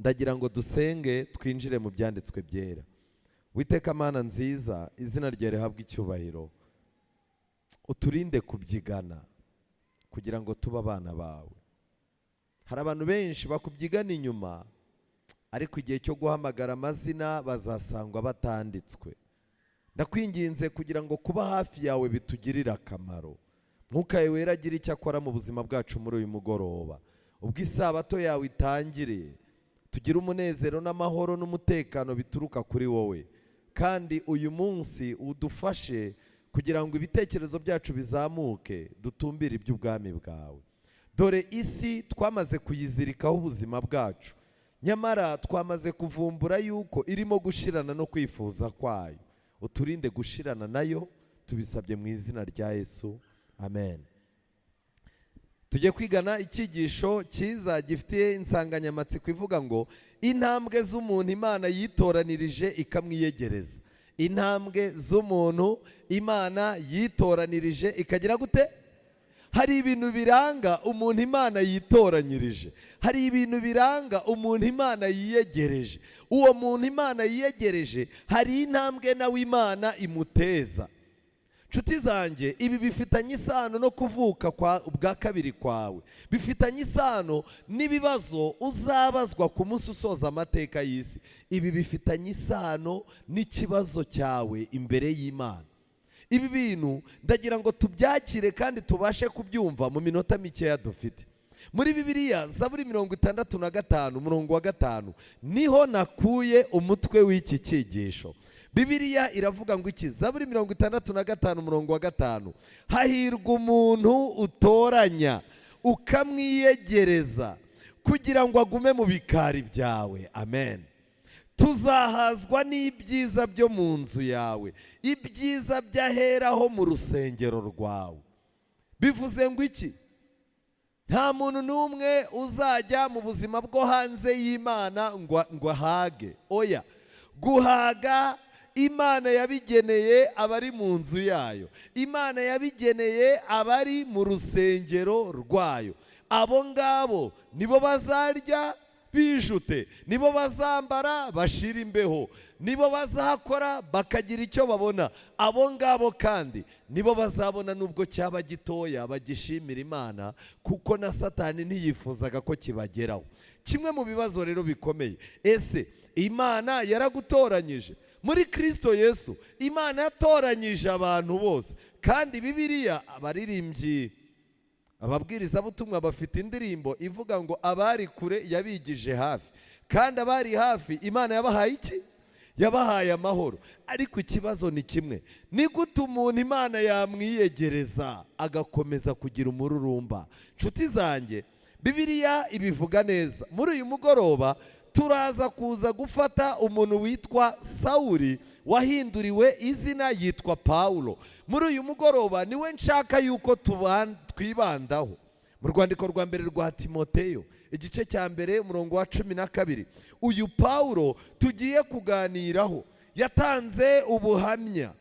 ndagira ngo dusenge twinjire mu byanditswe byera. Witeka Mana nziza, izina ryawe rihabwe icyubahiro, uturinde kubyigana kugira ngo tuba abana bawe. Hari abantu benshi bakubyigana inyuma, ariko igihe cyo guhamagara amazina bazasangwa batanditswe. Ndakwinginze kugira ngo kuba hafi yawe bitugirire akamaro. Mwuka wera agira icyo akora mu buzima bwacu muri uyu mugoroba. Ubwo isabato yawe itangiriye, tugire umunezero n'amahoro n'umutekano bituruka kuri wowe. Kandi uyu munsi udufashe kugira ngo ibitekerezo byacu bizamuke, dutumbire iby'ubwami bwawe. Dore isi twamaze kuyizirikaho ubuzima bwacu, nyamara twamaze kuvumbura yuko irimo gushirana no kwifuza kwayo. Uturinde gushirana nayo, tubisabye mu izina rya Yesu, amen. Tujye kwigana icyigisho cyiza gifitiye insanganyamatsiko ivuga ngo intambwe z'umuntu Imana yitoranirije ikamwiyegereza. Intambwe z'umuntu Imana yitoranirije ikagira gute? Hari ibintu biranga umuntu Imana yitoranyirije, hari ibintu biranga umuntu Imana yiyegereje. Uwo muntu Imana yiyegereje hari intambwe nawe Imana imuteza. Nshuti zanjye, ibi bifitanye isano no kuvuka bwa kabiri kwawe, bifitanye isano n'ibibazo uzabazwa ku munsi usoza amateka y'isi. Ibi bifitanye isano n'ikibazo cyawe imbere y'Imana. Ibi bintu ndagira ngo tubyakire kandi tubashe kubyumva mu minota mikeya dufite. Muri Bibiliya Zaburi 65 umurongo wa 5 niho nakuye umutwe w'iki cyigisho. Bibiliya iravuga ngo iki? Zaburi 65 umurongo wa 5, hahirwa umuntu utoranya ukamwiyegereza kugira ngo agume mu bikari byawe. Amen. Tuzahazwa n'ibyiza byo mu nzu yawe, ibyiza byaheraho mu rusengero rwawe. Bivuze ngo iki? Nta muntu n'umwe uzajya mu buzima bwo hanze y'Imana ngo ahage. Oya, guhaga Imana yabigeneye abari mu nzu yayo, Imana yabigeneye abari mu rusengero rwayo. Abo ngabo nibo bazarya bijute, nibo bazambara bashira imbeho, nibo bazakora bakagira icyo babona. Abo ngabo kandi nibo bazabona nubwo cyaba gitoya bagishimira Imana, kuko na Satani ntiyifuzaga ko kibageraho. Kimwe mu bibazo rero bikomeye, ese Imana yaragutoranyije? Muri Kristo Yesu Imana yatoranyije abantu bose. Kandi Bibiliya abaririmbyi, ababwirizabutumwa bafite indirimbo ivuga ngo abari kure yabigije hafi, kandi abari hafi Imana yabahaye iki? Yabahaye amahoro. Ariko ikibazo ni kimwe, ni gute umuntu Imana yamwiyegereza agakomeza kugira umururumba? Nshuti zanjye, Bibiliya ibivuga neza. Muri uyu mugoroba turaza kuza gufata umuntu witwa Sawuli wahinduriwe izina yitwa Paulo. Muri uyu mugoroba niwe nshaka yuko twibandaho. Mu rwandiko rwa mbere rwa Timoteyo igice cya mbere umurongo wa 12, uyu Paulo tugiye kuganiraho yatanze ubuhamya.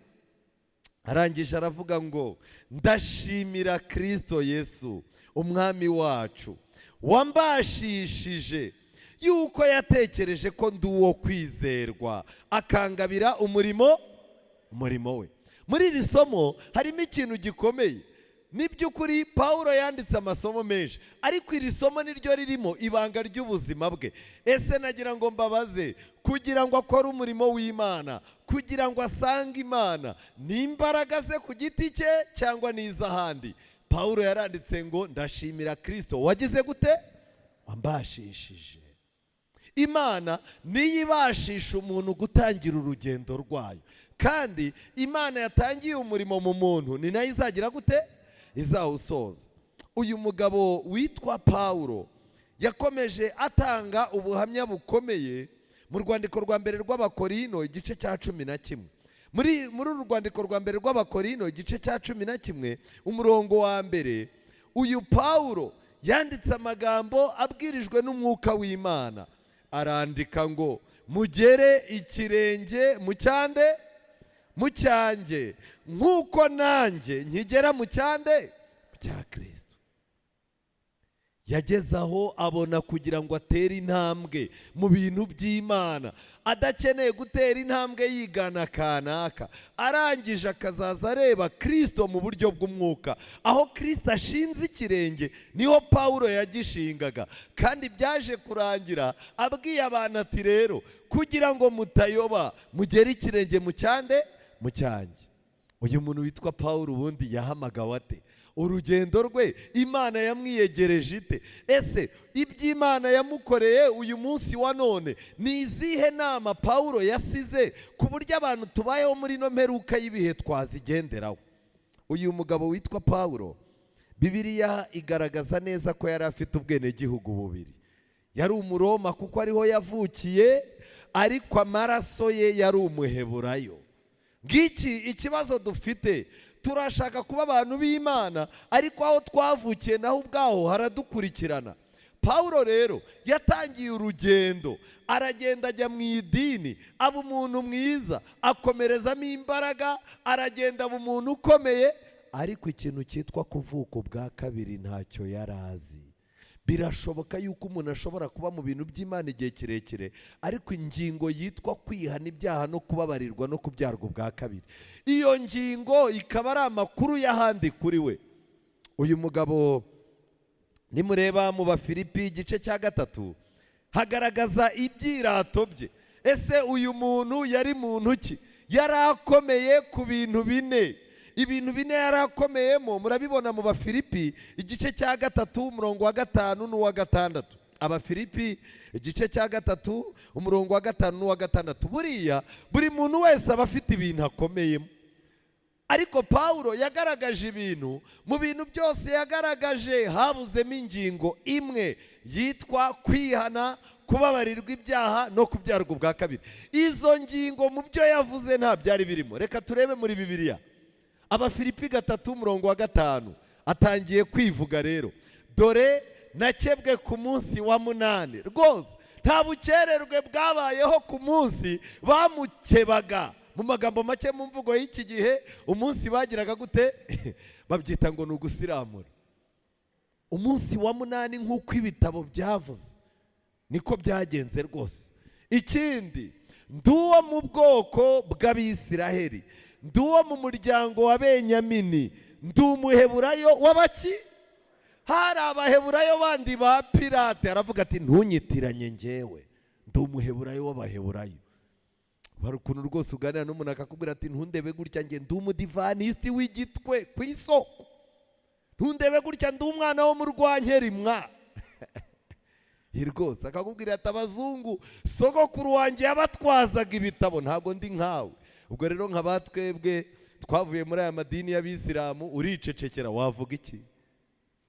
Arangije aravuga ngo ndashimira Kristo Yesu umwami wacu wambashishije yuko yatekereje ko ndi uwo kwizerwa akangabira umurimo we. Muri iri somo harimo ikintu gikomeye. Ni by'ukuri Paulo yanditse amasomo menshi, ariko iri somo niryo ririmo ibanga ry'ubuzima bwe. Ese nagira ngo mbabaze, kugira ngo akore umurimo w'Imana, kugira ngo asange Imana, ni imbaraga ze ku giti cye cyangwa n'iz'ahandi? Paulo yaranditse ngo ndashimira Kristo wagize gute? Wambashishije. Imana niyo ibashisha umuntu gutangira urugendo rwayo, kandi Imana yatangiye umurimo mu muntu ni nayo izagira gute? Izawusoza. Uyu mugabo witwa Paulo yakomeje atanga ubuhamya bukomeye mu rwandiko rwa mbere rw'Abakorino igice cya 11. Muri uru rwandiko rwa mbere rw'Abakorino igice cya 11 umurongo wa mbere, uyu Paulo yanditse amagambo abwirijwe n'umwuka w'Imana. Arandika ngo mugere ikirenge mu cyanjye nk'uko nanjye nkigera mu cya Kristo. yageze aho abona kugira ngo atere intambwe mu bintu by'Imana, adakeneye gutera intambwe yigana kanaka, arangije akazaza areba Kristo mu buryo bw'umwuka. Aho Kristo ashinze ikirenge niho Pawulo yagishingaga, kandi byaje kurangira abwiye abantu ati rero kugira ngo mutayoba mugere ikirenge mu cyanjye. Uyu muntu witwa Pawulo ubundi yahamagawe ate? Urugendo rwe Imana yamwiyegereje ite? Ese iby'Imana yamukoreye uyu munsi wa none ni izihe nama Pawulo yasize ku buryo abantu tubayeho muri no mperuka y'ibihe twazigenderaho? Uyu mugabo witwa Pawulo, Bibiliya igaragaza neza ko yari afite ubwenegihugu bubiri. Yari Umuroma kuko ariho yavukiye, ariko amaraso ye yari Umuheburayo. Ngiki ikibazo dufite, turashaka kuba abantu b'Imana ariko aho twavukiye naho ubwaho haradukurikirana. Pawulo rero yatangiye urugendo, aragenda ajya mu idini, aba umuntu mwiza, akomerezamo imbaraga, aragenda aba umuntu ukomeye, ariko ikintu cyitwa kuvuka ubwa kabiri ntacyo yari azi. Birashoboka yuko umuntu ashobora kuba mu bintu by'Imana igihe kirekire, ariko ingingo yitwa kwihana ibyaha no kubabarirwa no kubyarwa ubwa kabiri, iyo ngingo ikaba ari amakuru y'ahandi kuri we. Uyu mugabo nimureba mu Bafilipi igice cya 3 hagaragaza ibyirato bye. Ese uyu muntu yari muntu ki? Yari akomeye ku bintu bine. Ibintu bine yari akomeyemo murabibona mu Bafilipi igice cya 3 umurongo wa 5 n'uwa 6. Abafilipi igice cya 3 umurongo wa 5 n'uwa 6. Buriya buri muntu wese aba afite ibintu akomeyemo, ariko Pawulo yagaragaje ibintu, mu bintu byose yagaragaje habuzemo ingingo imwe yitwa kwihana, kubabarirwa ibyaha no kubyarwa ubwa kabiri. Izo ngingo mu byo yavuze nta byari birimo. Reka turebe muri Bibiliya. Abafilipi 3 umurongo wa 5 atangiye kwivuga rero, dore nakebwe ku munsi wa 8. Rwose nta bukererwe bwabayeho ku munsi bamukebaga. Mu magambo make mu mvugo y'iki gihe, umunsi bagiraga gute? Babyita ngo ni ugusiramura. Umunsi wa 8 nk'uko ibitabo byavuze niko byagenze rwose. Ikindi, nduwo mu bwoko bw'Abisiraheli, nduwo mu muryango wa Benyamini, ndi Umuheburayo w'abaki? Hari Abaheburayo bandi ba Pirate, aravuga ati ntunyitiranye njyewe, ndi Umuheburayo w'Abaheburayo. Hari ukuntu rwose uganira n'umuntu akakubwira ati ntundebe gutya, njye ndi umudivanisiti w'igitwe ku isoko, ntundebe gutya, ndi umwana wo mu Rwankeri mwa. Rwose akakubwira ati abazungu sogokuru wanjye yabatwazaga ibitabo, ntago ndi nkawe. Ubwo rero nk'abatwebwe twavuye muri aya madini y'Abisilamu, uricecekera wavuga iki?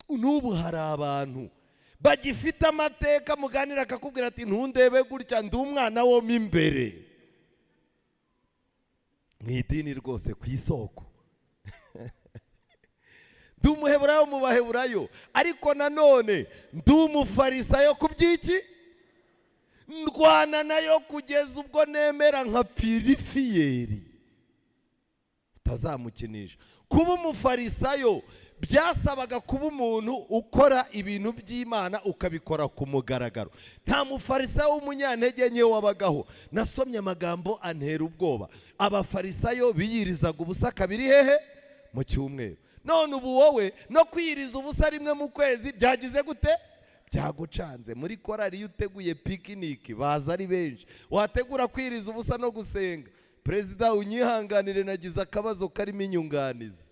N'ubu hari abantu bagifite amateka, muganira akakubwira ati ntundebe gutya, ndi umwana wo mo imbere mu idini rwose ku isoko. Ndi Umuheburayo mu Baheburayo, ariko nanone ndi Umufarisayo ku by'iki? Ndwana nayo kugeza ubwo nemera nka Filifiyeri, utazamukinisha. Kuba Umufarisayo byasabaga kuba umuntu ukora ibintu by'Imana ukabikora ku mugaragaro. Nta Mufarisayo w'umunyantege nke wabagaho. Nasomye amagambo antera ubwoba. Abafarisayo biyirizaga ubusa kabiri hehe mu cyumweru. None ubu wowe no kwiyiriza ubusa rimwe mu kwezi byagize gute? Byagucanze. Muri korari iyo uteguye pikiniki baza ari benshi, wategura kwiyiriza ubusa no gusenga, perezida unyihanganire nagize akabazo karimo inyunganizi.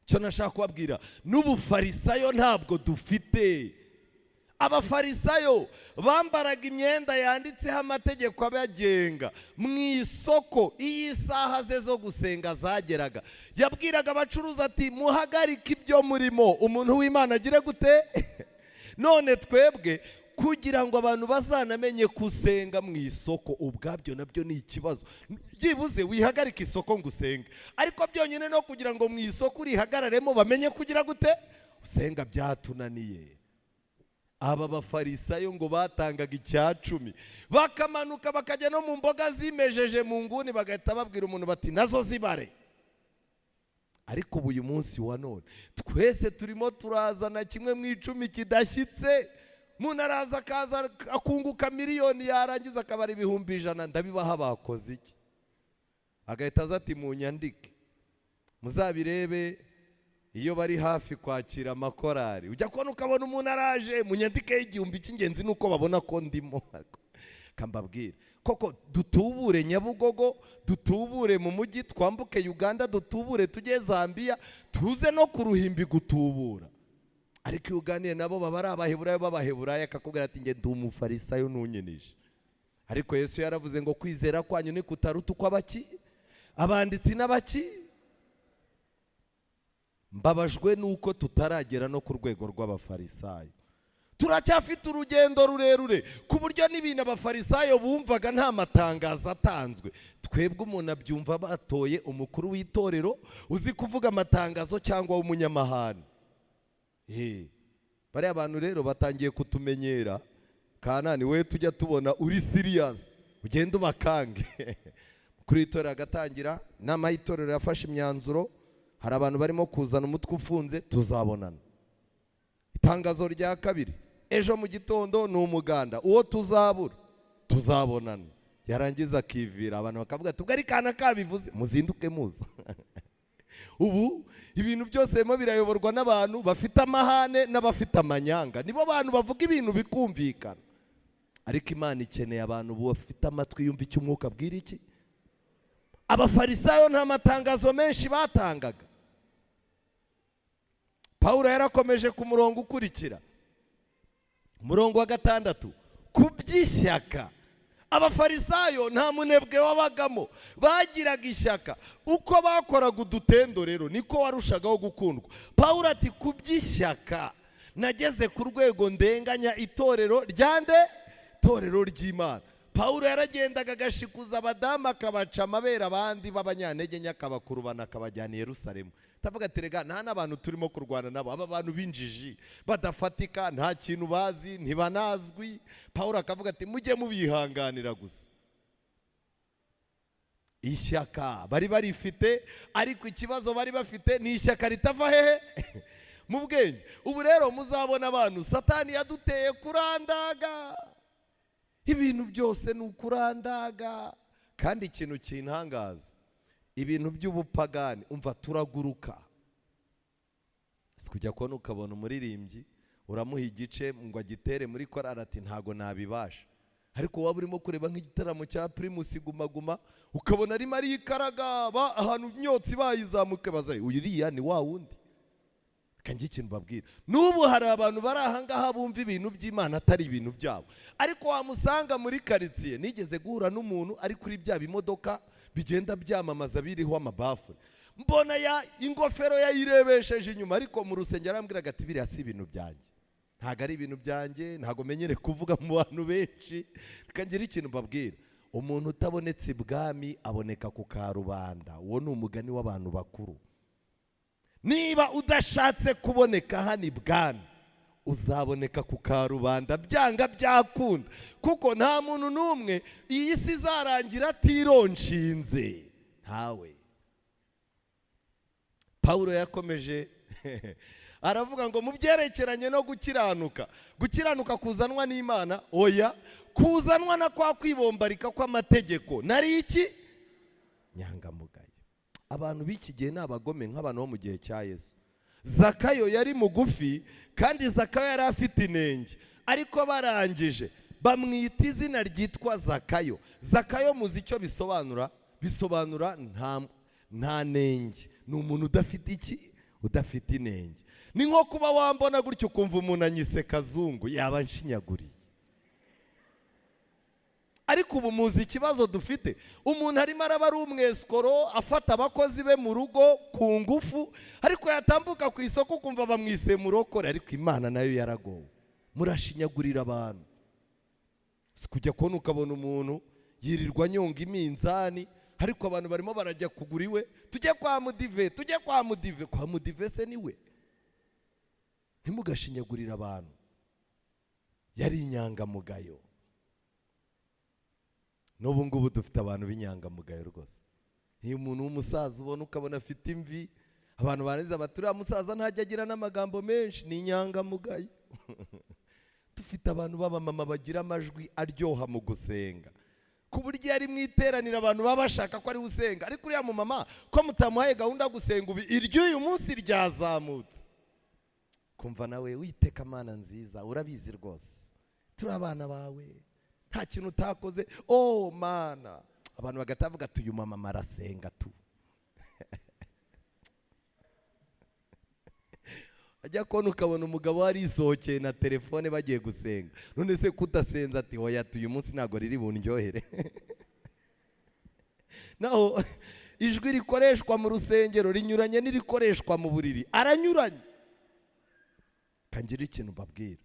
Cyo nashaka kubabwira, n'ubufarisayo ntabwo dufite. Abafarisayo bambaraga imyenda yanditseho amategeko abagenga. Mu isoko iyo isaha ze zo gusenga zageraga, yabwiraga abacuruzi ati muhagarike ibyo murimo, umuntu w'Imana agire gute? None twebwe kugira ngo abantu bazanamenye gusenga mu isoko, ubwabyo nabyo ni ikibazo. Byibuze wihagarika isoko ngo usenge, ariko byonyine no kugira ngo mu isoko urihagararemo bamenye kugira gute usenga byatunaniye. Aba bafarisayo ngo batangaga 10, bakamanuka bakajya no mu mboga zimejeje mu nguni, bagahita babwira umuntu bati nazo zibare. ariko ubu uyu munsi wa none twese turimo turazana kimwe mu 10 kidashyitse. Umuntu araza akaza akunguka miliyoni, yarangiza akabara ibihumbi 100, ndabibaha bakoze iki? Agahita aza ati munyandike. Muzabirebe iyo bari hafi kwakira amakorari, ujya kubona ukabona umuntu araje munyandike igihumbi cy'ingenzi nuko babona ko ndimo. Kambabwira koko dutubure Nyabugogo, dutubure mu mujyi, twambuke Uganda, dutubure tujye Zambia, tuze no ku ruhimbi gutubura. Ariko iyo uganiye nabo baba ari abaheburayo b'abaheburayo, akakubwira ati nge ndi umufarisayo nunyeneje. Ariko Yesu yaravuze ngo kwizera kwanyu ni kutaruta kw'abaki abanditsi n'abaki. Mbabajwe nuko tutaragera no ku rwego rw'abafarisayo. Turacyafite urugendo rurerure ku buryo n'ibintu abafarisayo bumvaga nta matangazo atanzwe, twebwe umuntu abyumva batoye umukuru w'itorero uzi kuvuga amatangazo cyangwa w'umunyamahane. Bariya abantu rero batangiye kutumenyera. Kanani we tujya tubona uri serious, ugenda ubakange. Kuri itorero agatangira, inama y'itorero yafashe imyanzuro, hari abantu barimo kuzana umutwe ufunze, tuzabonana. Itangazo rya kabiri, ejo mu gitondo ni umuganda, uwo tuzabonana. Yarangiza akivira, abantu bakavuga tugari kana kabivuze, muzinduke muza. Ubu ibintu byose birimo birayoborwa n'abantu bafite amahane n'abafite amanyanga, nibo bantu bavuga ibintu bikumvikana. Ariko Imana ikeneye abantu bafite amatwi yumva icyo umwuka abwira iki. Abafarisayo nta matangazo menshi batangaga. Pawulo yarakomeje ku murongo ukurikira, umurongo wa 6, kubyishyaka. Abafarisayo nta munebwe wabagamo, bagiraga ishyaka. Uko bakoraga udutendo rero niko warushagaho gukundwa. Pawulo ati kubyishyaka nageze ku rwego ndenganya itorero ryande, itorero ry'Imana. Pawulo yaragendaga agashikuza abadamu akabaca amabere, abandi b'abanyantege nke akabakurubana akabajyana i Yerusalemu. Tavuga ati rega nta n'abantu turimo kurwana nabo, aba bantu b'injiji badafatika, nta kintu bazi, ntibanazwi. Pawulo akavuga ati mujye mubihanganira gusa. Ishyaka bari barifite, ariko ikibazo bari bafite ni ishyaka ritava hehe mu bwenge. Ubu rero muzabona abantu Satani yaduteye kurandaga, ibintu byose ni ukurandaga. Kandi ikintu kintangaza, ibintu by'ubupagani umva turaguruka. Sikujya kubona ukabona umuririmbyi uramuha igice ngo agitere muri korari ati ntago nabibasha, ariko waba urimo kureba nk'igitaramo cya Primus Guma Guma ukabona arimo arikaraga ahantu imyotsi bayizamuke, bazaye uriya ni wa wundi. Kangi ikintu babwira, n'ubu hari abantu bari ahangaha bumva ibintu by'Imana atari ibintu byabo, ariko wamusanga muri karitsiye. Nigeze guhura n'umuntu ari kuri bya bimodoka bigenda byamamaza biriho amabafu, mbona ingofero yayirebesheje inyuma, ariko mu rusengero arambwiraga ati biriya si ibintu byanjye, ntago ari ibintu byanjye, ntago menyere kuvuga mu bantu benshi. Kangira ikintu babwira, umuntu utabonetse ibwami aboneka ku karubanda. Uwo ni umugani w'abantu bakuru. Niba udashatse kuboneka hano ibwami, uzaboneka ku karubanda byanga byakunda, kuko nta muntu n'umwe iyi si izarangira atironshinze, ntawe. Pawulo yakomeje aravuga ngo mu byerekeranye no gukiranuka kuzanwa n'Imana, oya, kuzanwa na kwa kwibombarika kw'amategeko nari iki? Nyangamugayo. Abantu b'iki gihe ni abagome nk'abantu bo mu gihe cya Yesu. Zakayo yari mugufi kandi Zakayo yari afite inenge, ariko barangije bamwita izina ryitwa Zakayo. Zakayo muzi icyo bisobanura? Bisobanura nta nenge, ni umuntu udafite iki? Udafite inenge. Ni nko kuba wambona gutyo ukumva umuntu anyise Kazungu, yaba nshinyaguriye. Ariko ubu muzi ikibazo dufite, umuntu arimo araba ari umwesikoro afata abakozi be mu rugo ku ngufu, ariko yatambuka ku isoko kumva bamwise murokore. Ariko Imana nayo yaragowe. Murashinyagurira abantu. Sikujya kubona ukabona umuntu yirirwa nyonga iminzani, ariko abantu barimo barajya kugura iwe, tujye kwa mudive, tujye kwa mudive. Kwa mudive se niwe? Ntimugashinyagurira abantu. Yari inyangamugayo. N'ubu ngubu dufite abantu b'inyangamugayo rwose. Iyo umuntu w'umusaza ubona ukabona afite imvi, abantu barangiza baturiya musaza ntajya agira n'amagambo menshi, ni inyangamugayo. Dufite abantu b'abamama bagira amajwi aryoha mu gusenga, ku buryo ari mu iteraniro abantu baba bashaka ko ari usenga, ariko uriya mumama ko mutamuhaye gahunda gusenga ubu iry'uyu munsi ryazamutse, kumva nawe witeka Mana nziza, urabizi rwose turi abana bawe, nta kintu utakoze. Oh Mana, abantu bagatavuga ati uyu mama arasenga tu. Ajya kubona ukabona umugabo warisohokeye na telefone bagiye gusenga, none se kudasenza ati hoya tuyu munsi ntago riri bundyohere. Naho ijwi rikoreshwa mu rusengero rinyuranye n'irikoreshwa mu buriri, aranyuranye. Kangira ikintu mbabwira,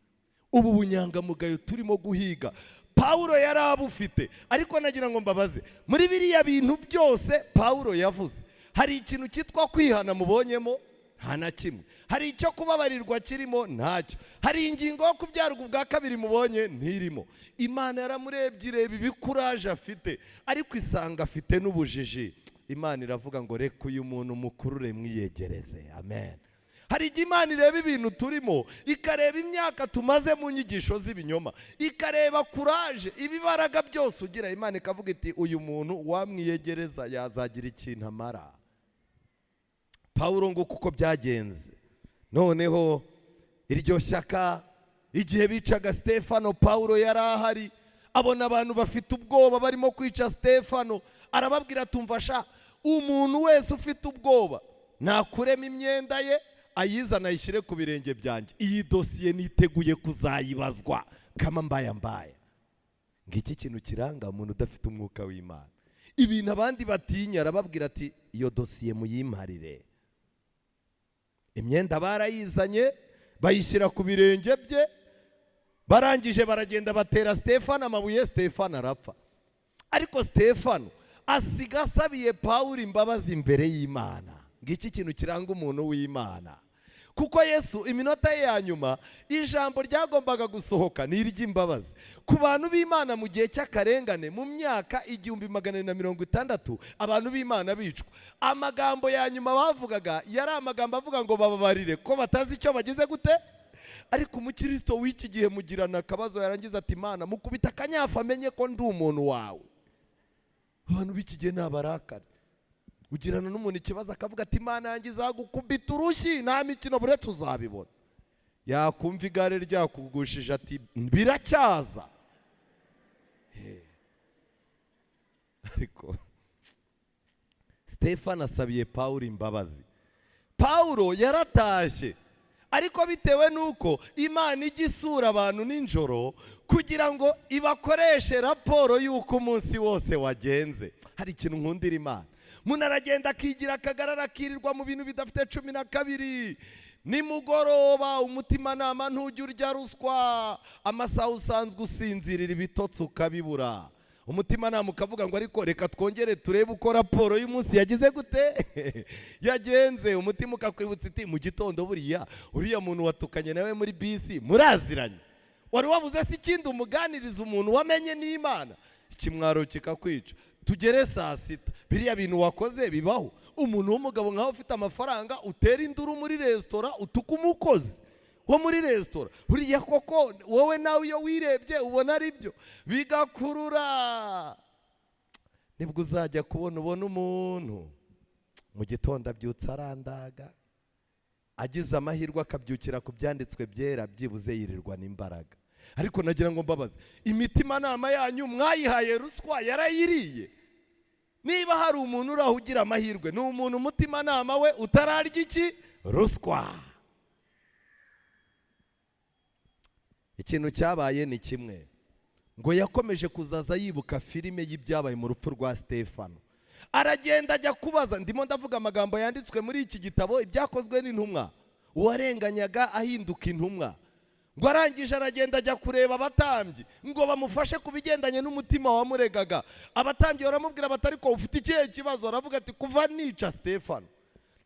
ubu bunyangamugayo turimo guhiga Pawulo yari abufite, ariko nagira ngo mbabaze, muri biriya bintu byose Pawulo yavuze, hari ikintu cyitwa kwihana mubonyemo? Nta na kimwe. Hari icyo kubabarirwa kirimo? Ntacyo. Hari ingingo yo kubyarwa ubwa kabiri mubonye? Ntirimo. Imana yaramurebye ireba ibikuraje afite, ariko isanga afite n'ubujiji. Imana iravuga ngo reka uyu muntu mukurure mwiyegereze. Amen. Hari igihe Imana ireba ibintu turimo, ikareba imyaka tumaze mu nyigisho z'ibinyoma, ikareba kuraje, ibibaraga byose ugira, Imana ikavuga iti uyu muntu wamwiyegereza yazagira ikintu amara. Pawulo ngo kuko byagenze. Noneho iryo shyaka igihe bicaga Stefano, Pawulo yari ahari, abona abantu bafite ubwoba barimo kwica Stefano, arababwira tumvasha, umuntu wese ufite ubwoba nakurema imyenda ye ayizana ayishyire ku birenge byanjye, iyi dosiye niteguye kuzayibazwa kama mbaya. Ngiki kintu kiranga umuntu udafite umwuka w'Imana. Ibintu abandi batinya, arababwira ati iyo dosiye muyimparire. Imyenda barayizanye bayishyira ku birenge bye, barangije baragenda batera Stefano amabuye, Stefano arapfa. Ariko Stefano asiga asabiye Pawulo imbabazi imbere y'Imana. Ngiki kintu kiranga umuntu w'Imana. Kuko Yesu iminota ye ya nyuma ijambo ryagombaga gusohoka ni iry'imbabazi ku bantu b'Imana mu gihe cy'akarengane. Mu myaka 1460 abantu b'Imana bicwa, amagambo ya nyuma bavugaga yari amagambo avuga ngo bababarire ko batazi icyo bagize gute. Ariko umukristo w'iki gihe mugirana akabazo, yarangiza ati Imana mukubita akanyafu amenye ko ndi umuntu wawe. Abantu b'iki gihe nabarakara, ugirana n'umuntu ikibazo akavuga ati Imana yanjye izagukubita urushyi nta mikino buretse uzabibona. Yakumva igare ryakugushije ati biracyaza. Ariko Stefano asabiye Pawulo imbabazi. Pawulo yaratashye, ariko bitewe nuko Imana ijya isura abantu nijoro kugira ngo ibakoreshe raporo y'uko umunsi wose wagenze. Hari ikintu nkundira Imana, umuntu aragenda akigira akagarara akirirwa mu bintu bidafite 12, nimugoroba umutimanama ntujya urya ruswa, amasaha usanzwe usinzirira ibitotsi ukabibura, umutimanama ukavuga ngo ariko reka twongere turebe uko raporo y'umunsi yagize gute yagenze. Umutima ukakwibutsa iti mu gitondo uriya muntu watukanye nawe muri bisi muraziranye, wari wabuze se ikindi umuganiriza umuntu wamenye n'Imana, ikimwaro kikakwica. Tugere saa 6, biriya bintu wakoze bibaho. Umuntu w'umugabo nkaho ufite amafaranga utera induru muri resitora, utuka umukozi wo muri resitora, buriya koko wowe nawe iyo wirebye ubona ari byo bigakurura. Nibwo uzajya ubona umuntu mu gitondo abyutse arandaga, agize amahirwe akabyukira ku byanditswe byera, byibuze yirirwa n'imbaraga. Ariko nagira ngo mbabaze, imitima nama yanyu mwayihaye ruswa yarayiriye? Niba hari umuntu uraho ugira amahirwe, ni umuntu umutima nama we utararya iki? Ruswa. Ikintu cyabaye ni kimwe, ngo yakomeje kuzaza yibuka filime y'ibyabaye mu rupfu rwa Stefano. Aragenda ajya kubaza, ndimo ndavuga amagambo yanditswe muri iki gitabo ibyakozwe n'intumwa, uwarenganyaga ahinduka intumwa. Ngo arangije aragenda ajya kureba abatambyi ngo bamufashe kubigendanye n'umutima wamuregaga. Abatambyi baramubwira batari ko ufite ikihe kibazo? Aravuga ati kuva nica Stefano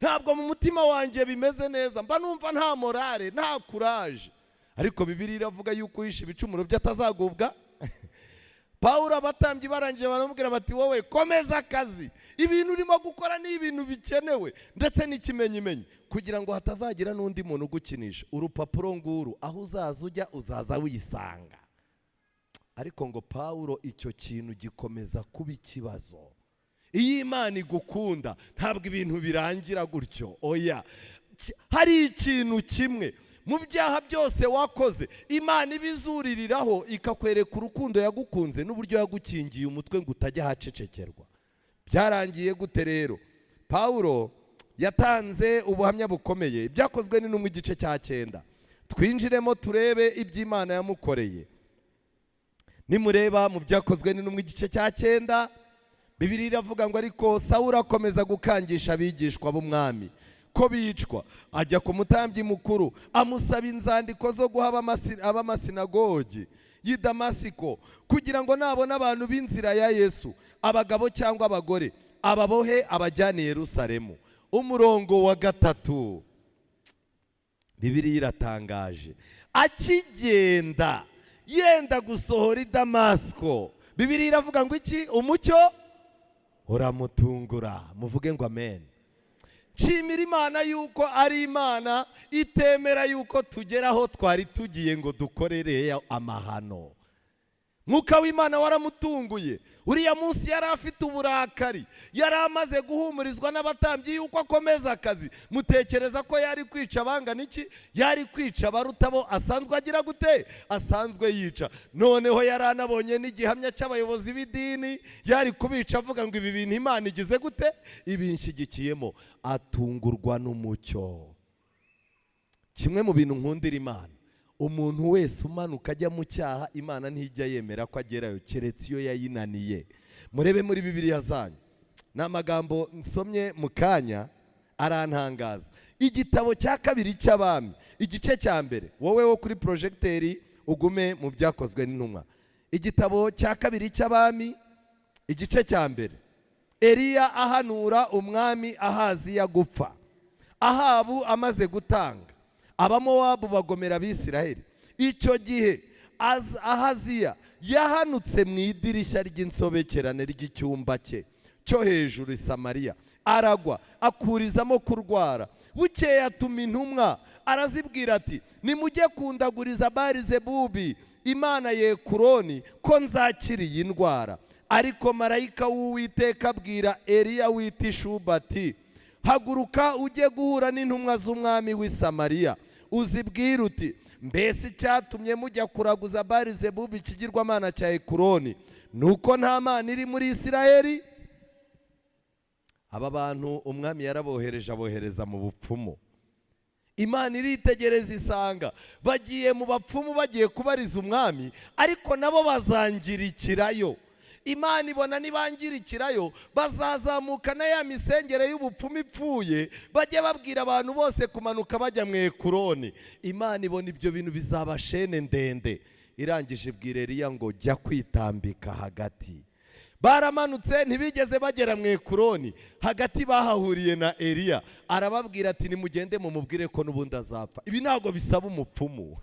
ntabwo mu mutima wanjye bimeze neza, mba numva nta morale nta courage. Ariko Bibiliya iravuga yuko yishe ibicumuro by'atazagubwa. Pawulo abatambyi barangije baramubwira bati wowe komeza akazi, ibintu urimo gukora ni ibintu bikenewe ndetse n'ikimenyimenyi, kugira ngo hatazagira n'undi muntu ugukinisha. Urupapuro nguru aho uzaza ujya uzaza wisanga. Ariko ngo Pawulo icyo kintu gikomeza kuba ikibazo. Iyo Imana igukunda ntabwo ibintu birangira gutyo, oya. Hari ikintu kimwe mu byaha byose wakoze Imana ibizuririraho ikakwereka urukundo yagukunze n'uburyo yagukingiye umutwe ngo utajya hacecekerwa. Byarangiye gute rero? Pawulo yatanze ubuhamya bukomeye, byakozwe n'intumwa igice cya 9. Twinjiremo turebe iby'Imana yamukoreye. Nimureba mu byakozwe n'intumwa igice cya 9, Bibiliya iravuga ngo ariko Sawuli akomeza gukangisha abigishwa b'umwami ko bicwa. Ajya ku mutambyi mukuru amusaba inzandiko zo guha abamasinagogi y'i Damasiko, kugira ngo nabona abantu b'inzira ya Yesu, abagabo cyangwa abagore, ababohe abajyane i Yerusalemu. Umurongo wa 3, Bibiliya iratangaje. Akigenda yenda gusohora i Damasiko, Bibiliya iravuga ngo iki? Umucyo uramutungura. Muvuge ngo amen. Nshimira Imana yuko ari Imana itemera yuko tugeraho twari tugiye ngo dukorere amahano. Mwuka w'Imana waramutunguye. Uriya munsi yari afite uburakari, yari amaze guhumurizwa n'abatambyi yuko akomeza akazi. Mutekereza ko yari kwica abangana iki? Yari kwica abarutabo asanzwe agira gute? Asanzwe yica. Noneho yari anabonye n'igihamya cy'abayobozi b'idini, yari kubica avuga ngo ibi bintu Imana igize gute? Ibinshyigikiyemo. Atungurwa n'umucyo. Kimwe mu bintu nkundira Imana, umuntu wese umanuka ajya mu cyaha Imana ntijya yemera ko agerayo keretse iyo yayinaniye. Murebe muri Bibiliya zanyu, n'amagambo nsomye mu kanya arantangaza. Igitabo cya kabiri cy'Abami igice cya 1, wowe wo kuri projecteri ugume mu byakozwe n'intumwa. Igitabo cya kabiri cy'Abami igice cya 1, Eliya ahanura umwami Ahaziya gupfa. Ahabu amaze gutanga, Abamowabu bagomera Abisiraheli. Icyo gihe Ahaziya yahanutse mu idirishya ry'insobekerane ry'icyumba cye cyo hejuru i Samariya, aragwa akurizamo kurwara. Bukeye atuma intumwa arazibwira ati nimujye kundaguriza Barizebubi imana y'Ekuroni ko nzakira iyi ndwara. Ariko marayika w'Uwiteka abwira Eliya w'i Tishuba ati haguruka ujye guhura n'intumwa z'umwami w'i Samariya, uzibwira uti mbese cyatumye mujya kuraguza Barizebubi ikigirwamana cya Ekuroni nuko nta mana iri muri Isiraheli? Aba bantu umwami yarabohereje, abohereza mu bupfumu. Imana iritegereza isanga bagiye mu bapfumu bagiye kubariza umwami, ariko nabo bazangirikirayo. Imana ibona nibangirikirayo bazazamuka na ya misengere y'ubupfumu ipfuye, bajye babwira abantu bose kumanuka bajya mu Ekuroni. Imana ibona ibyo bintu bizaba shene ndende, irangije ibwira Eliya ngo jya kwitambika hagati. Baramanutse ntibigeze bagera mu Ekuroni, hagati bahahuriye na Eliya. Arababwira ati nimugende mumubwire ko n'ubundi azapfa. Ibi ntabwo bisaba umupfumu.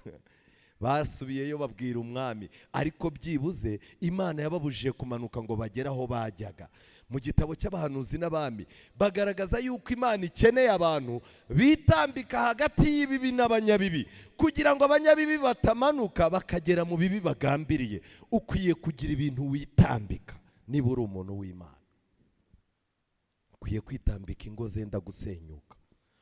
Basubiyeyo babwira umwami, ariko byibuze Imana yababujije kumanuka ngo bagere aho bajyaga. Mu gitabo cy'abahanuzi n'abami bagaragaza yuko Imana ikeneye abantu bitambika hagati y'ibibi n'abanyabibi, kugira ngo abanyabibi batamanuka bakagera mu bibi bagambiriye. Ukwiye kugira ibintu witambika niba uri umuntu w'Imana. Ukwiye kwitambika ingo zenda gusenyuka.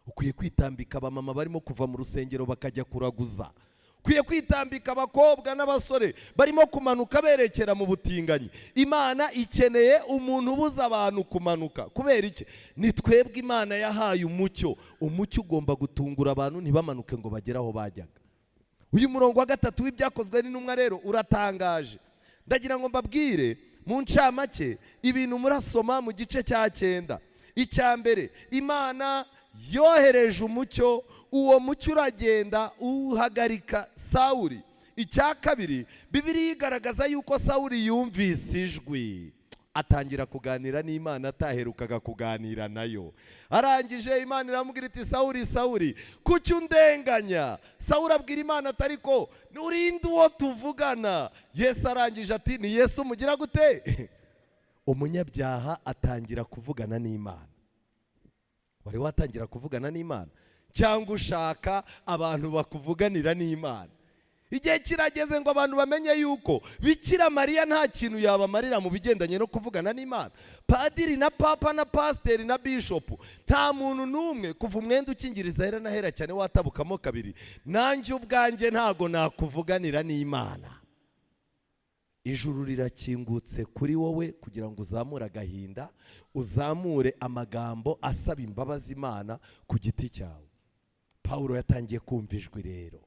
Ukwiye kwitambika abamama barimo kuva mu rusengero bakajya kuraguza. Ukwiye kwitambika abakobwa n'abasore barimo kumanuka berekera mu butinganyi. Imana ikeneye umuntu ubuza abantu kumanuka. Kubera iki? Ni twebwe Imana yahaye umucyo. Umucyo ugomba gutungura abantu ntibamanuke ngo bagere aho bajyaga. Uyu murongo wa 3 w'ibyakozwe n'intumwa rero uratangaje. Ndagira ngo mbabwire mu ncamake ibintu murasoma mu gice cya 9. Icya mbere, Imana yohereje umucyo, uwo mucyo uragenda uhagarika Sawuli. Icya kabiri, Bibiliya igaragaza yuko Sawuli yumvise ijwi. atangira kuganira n'Imana ataherukaga kuganira nayo. Arangije Imana iramubwira iti Sawuli, Sawuli, kuki undenganya? Sawuli abwira Imana ati ariko urinde uwo tuvugana. Yesu arangije ati ni Yesu mugira gute? Umunyabyaha atangira kuvugana n'Imana. Wari watangira kuvugana n'Imana cyangwa ushaka abantu bakuvuganira n'Imana? Igihe kirageze ngo abantu bamenye yuko Bikira Mariya nta kintu yabamarira mu bigendanye no kuvugana n'Imana. Padiri na papa na pasiteri na bishopu, nta muntu n'umwe kuva umwenda ukingiriza hera na hera cyane watabukamo kabiri, nanjye ubwanjye ntago nakuvuganira n'Imana. Ijuru rirakingutse kuri wowe kugira ngo uzamure agahinda, uzamure amagambo asaba imbabazi Imana ku giti cyawe. Pawulo yatangiye kumva ijwi rero.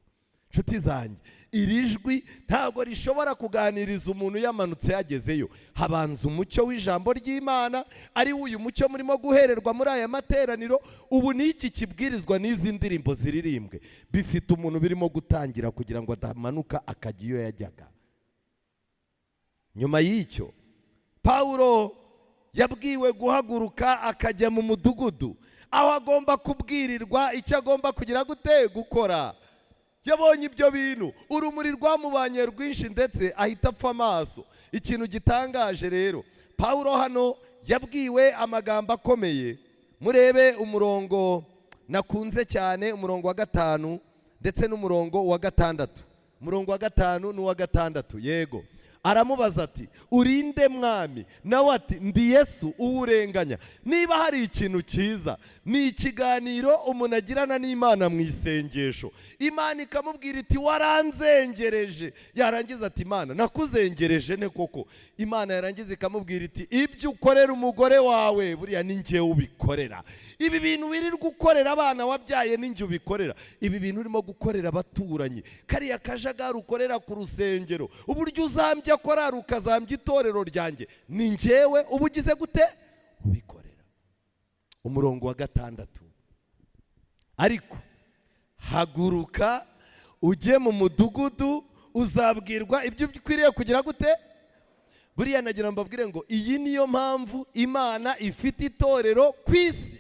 Nshuti zanjye, iri jwi ntago rishobora kuganiriza umuntu yamanutse yagezeyo. Habanza umucyo w'ijambo ry'Imana, ari uyu mucyo murimo guhererwa muri aya materaniro. Ubu n'iki kibwirizwa n'izi ndirimbo ziririmbwe bifite umuntu birimo gutangira kugira ngo adamanuka akajya iyo yajyaga. Nyuma y'icyo Pawulo yabwiwe guhaguruka akajya mu mudugudu aho agomba kubwirirwa icyo agomba kugira gute gukora. Yabonye ibyo bintu, urumuri rwamubanye rwinshi ndetse ahita apfa amaso. Ikintu gitangaje rero, Pawulo hano yabwiwe amagambo akomeye. Murebe umurongo nakunze cyane, umurongo wa 5 ndetse n'umurongo wa 6. Umurongo wa 5 n'uwa 6, yego. Aramubaza ati urinde mwami? Nawe ati ndi Yesu uwurenganya. Niba hari ikintu cyiza ni ikiganiro umuntu agirana n'Imana mu isengesho, Imana ikamubwira iti waranzengereje. Yarangiza ati Imana nakuzengereje ne koko? Imana yarangiza ikamubwira iti ibyo ukorera umugore wawe buriya ni njye ubikorera. Ibi bintu wirirwa ukorera abana wabyaye ni njye ubikorera. Ibi bintu urimo gukorera abaturanyi, kariya kajagari ukorera ku rusengero, uburyo uzambya korari ukazambya itorero ryanjye, ni njyewe ubugize gute ubikorera. Umurongo wa 6, ariko haguruka ujye mu mudugudu uzabwirwa ibyo ukwiriye kugira gute. Buriya nagira mbabwire ngo iyi niyo mpamvu Imana ifite itorero ku isi.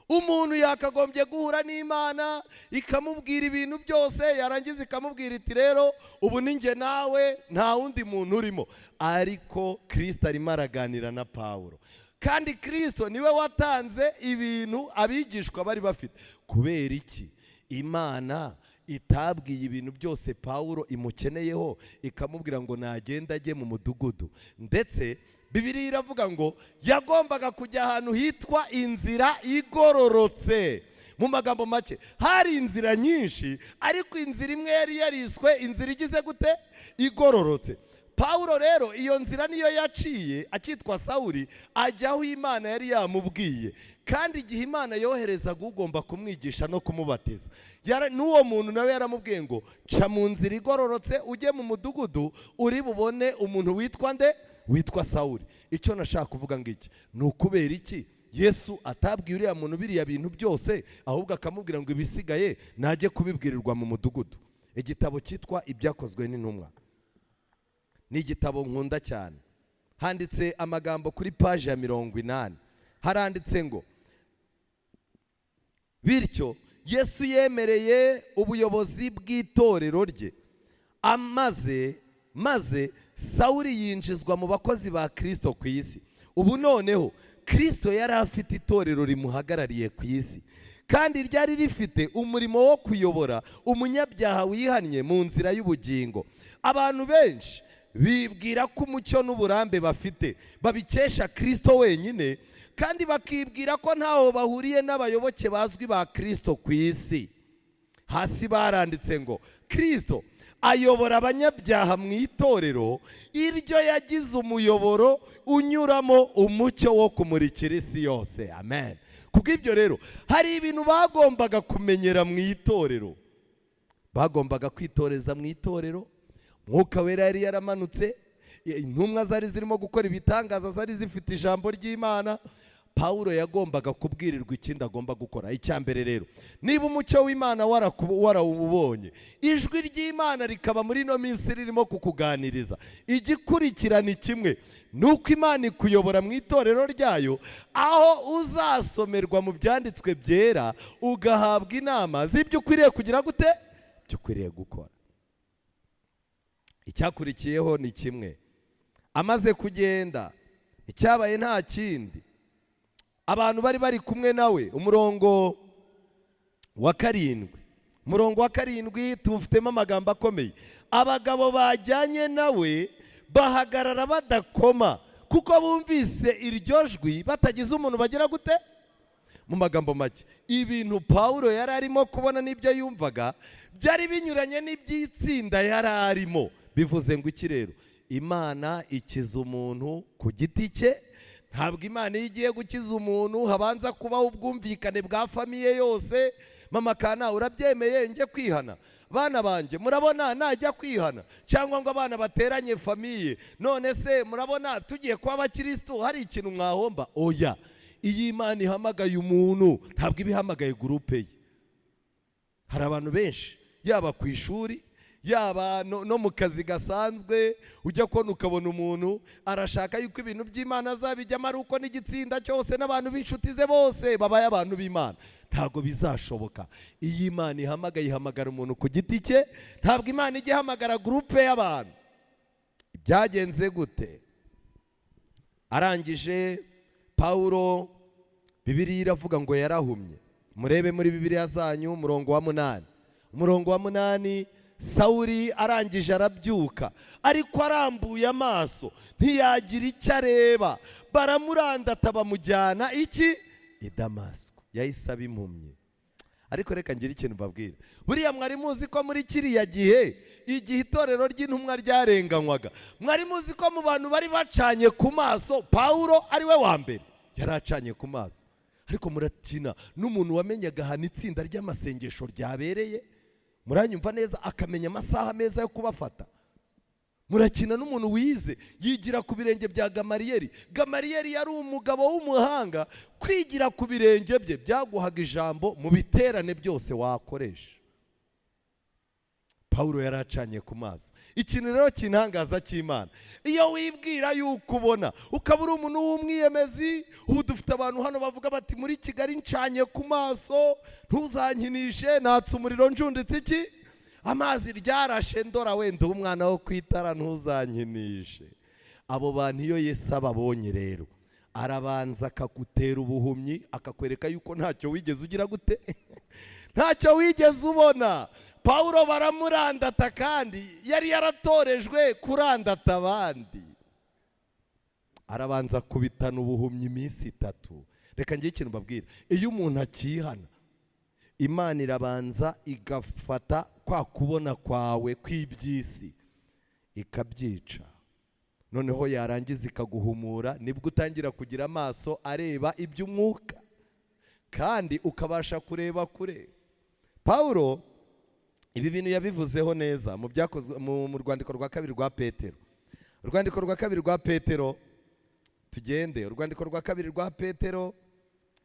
Umuntu yakagombye guhura n'Imana ikamubwira ibintu byose, yarangiza ikamubwira iti rero ubu ninjye nawe nta wundi muntu urimo. Ariko Kristo arimo araganira na Pawulo, kandi Kristo niwe watanze ibintu abigishwa bari bafite. Kubera iki Imana itabwiye ibintu byose Pawulo imukeneyeho ikamubwira ngo nagenda ajye mu mudugudu? Ndetse Bibiliya iravuga ngo yagombaga kujya ahantu hitwa inzira igororotse. Mu magambo make, hari inzira nyinshi ariko inzira imwe yari yariswe inzira igize gute igororotse. Pawulo rero iyo nzira niyo yaciye akitwa Sawuli ajya aho Imana yari yamubwiye. Kandi igihe Imana yoherezaga ugomba kumwigisha no kumubatiza, n'uwo muntu nawe yaramubwiye ngo ca mu nzira igororotse ujye mu mudugudu uri bubone umuntu witwa nde? Witwa Sawuli. Icyo nashaka kuvuga ngiki ni ukubera iki Yesu atabwiye uriya muntu biriya bintu byose, ahubwo akamubwira ngo ibisigaye najye kubibwirirwa mu mudugudu. Igitabo cyitwa Ibyakozwe n'Intumwa ni igitabo nkunda cyane. Handitse amagambo kuri paji ya 80. Haranditse ngo bityo Yesu yemereye ubuyobozi bw'itorero rye, maze Sawuli yinjizwa mu bakozi ba Kristo ku isi. Ubu noneho Kristo yari afite itorero rimuhagarariye ku isi, kandi ryari rifite umurimo wo kuyobora umunyabyaha wihannye mu nzira y'ubugingo. Abantu benshi bibwira ko umucyo n'uburambe bafite babikesha Kristo wenyine, kandi bakibwira ko ntaho bahuriye n'abayoboke bazwi ba Kristo ku isi. Hasi baranditse ngo Kristo ayobora abanyabyaha mu itorero iryo yagize umuyoboro unyuramo umucyo wo kumurikira isi yose. Amen. Kubw'ibyo rero hari ibintu bagombaga kumenyera mu itorero. Bagombaga kwitoreza mu itorero. Mwuka wera yari yaramanutse, intumwa zari zirimo gukora ibitangaza, zari zifite ijambo ry'Imana. Pawulo yagombaga kubwirirwa ikindi agomba gukora. Icya mbere rero, niba umucyo w'Imana warawubonye, ijwi ry'Imana rikaba muri no minsi ririmo kukuganiriza, igikurikirana kimwe nuko Imana ikuyobora mu itorero ryayo, aho uzasomerwa mu byanditswe byera ugahabwa inama z'ibyo ukwiriye kugira gute, byo ukwiriye gukora. Icyakurikiyeho ni kimwe, amaze kugenda icyabaye nta kindi, abantu bari kumwe nawe. Umurongo wa 7 tufitemo amagambo akomeye. Abagabo bajyanye nawe bahagarara badakoma, kuko bumvise iryo jwi batagize umuntu bagira gute. Mu magambo make, ibintu Pawulo yari arimo kubona n'ibyo yumvaga byari binyuranye n'iby'itsinda yari arimo. Bivuze ngo iki rero? Imana ikiza umuntu ku giti cye. Ntabwo Imana iyo igiye gukiza umuntu habanza kubaho ubwumvikane bwa famiye yose. Mama kana, urabyemeye njye kwihana? Bana banjye murabona najya kwihana? Cyangwa ngo abana bateranye famiye, none se murabona tugiye kwa abakristo hari ikintu mwahomba? Oya, iyi Imana ihamagaye umuntu ntabwo ibihamagaye groupe ye. Hari abantu benshi, yaba ku ishuri, yaba no mu kazi gasanzwe, ujya kubona ukabona umuntu arashaka yuko ibintu by'Imana azabijyamo ari uko n'igitsinda cyose n'abantu b'inshuti ze bose babaye abantu b'Imana. Ntabwo bizashoboka. Iyi Imana ihamagaye ihamagara umuntu ku giti cye, ntabwo Imana ijya ihamagara groupe y'abantu. Byagenze gute? Arangije Pawulo, Bibiliya iravuga ngo yarahumye. Murebe muri Bibiliya zanyu umurongo wa 8. Sawuli arangije arabyuka, ariko arambuye amaso ntiyagira icyo areba. Baramurandata bamujyana iki? I Damasiko. Yahise aba impumyi. Ariko reka ngira ikintu mbabwira, buriya mwari muzi ko muri kiriya gihe, igihe itorero ry'intumwa ryarenganywaga, mwari muzi ko mu bantu bari bacanye ku maso Pawulo ari we wa mbere yari acanye ku maso. Ariko muratina n'umuntu wamenyaga ahantu itsinda ry'amasengesho ryabereye, muranyumva neza, akamenya amasaha meza yo kubafata. Murakina n'umuntu wize yigira ku birenge bya Gamariyeri. Gamariyeri yari umugabo w'umuhanga. Kwigira ku birenge bye byaguhaga ijambo mu biterane byose wakoresha. Pawulo yaracanye ku maso. Ikintu rero kintangaza cy'Imana, iyo wibwira yuko ubona ukabura umuntu w'umwiyemezi. Ubu dufite abantu hano bavuga bati muri Kigali ncanye ku maso, ntuzankinishe, natse umuriro njunditse iki, amazi ryarashe, ndora wenda umwana wo kwitara, ntuzankinishe. Abo bantu iyo Yesu ababonye rero arabanza akagutera ubuhumyi, akakwereka yuko ntacyo wigeze ugira gute ntacyo wigeze ubona. Pawulo baramurandata, kandi yari yaratorejwe kurandata abandi. Arabanza kubitana ubuhumyi iminsi 3. Reka ngiye ikintu mbabwira, iyo umuntu akihana, Imana irabanza igafata kwa kubona kwawe kw'iby'isi ikabyica, noneho yarangiza ikaguhumura, nibwo utangira kugira amaso areba iby'umwuka, kandi ukabasha kureba kure. Pawulo ibi bintu yabivuzeho neza mu byakozwe mu rwandiko rwa 2 rwa Petero. Urwandiko rwa 2 rwa Petero, tugende urwandiko rwa 2 rwa Petero,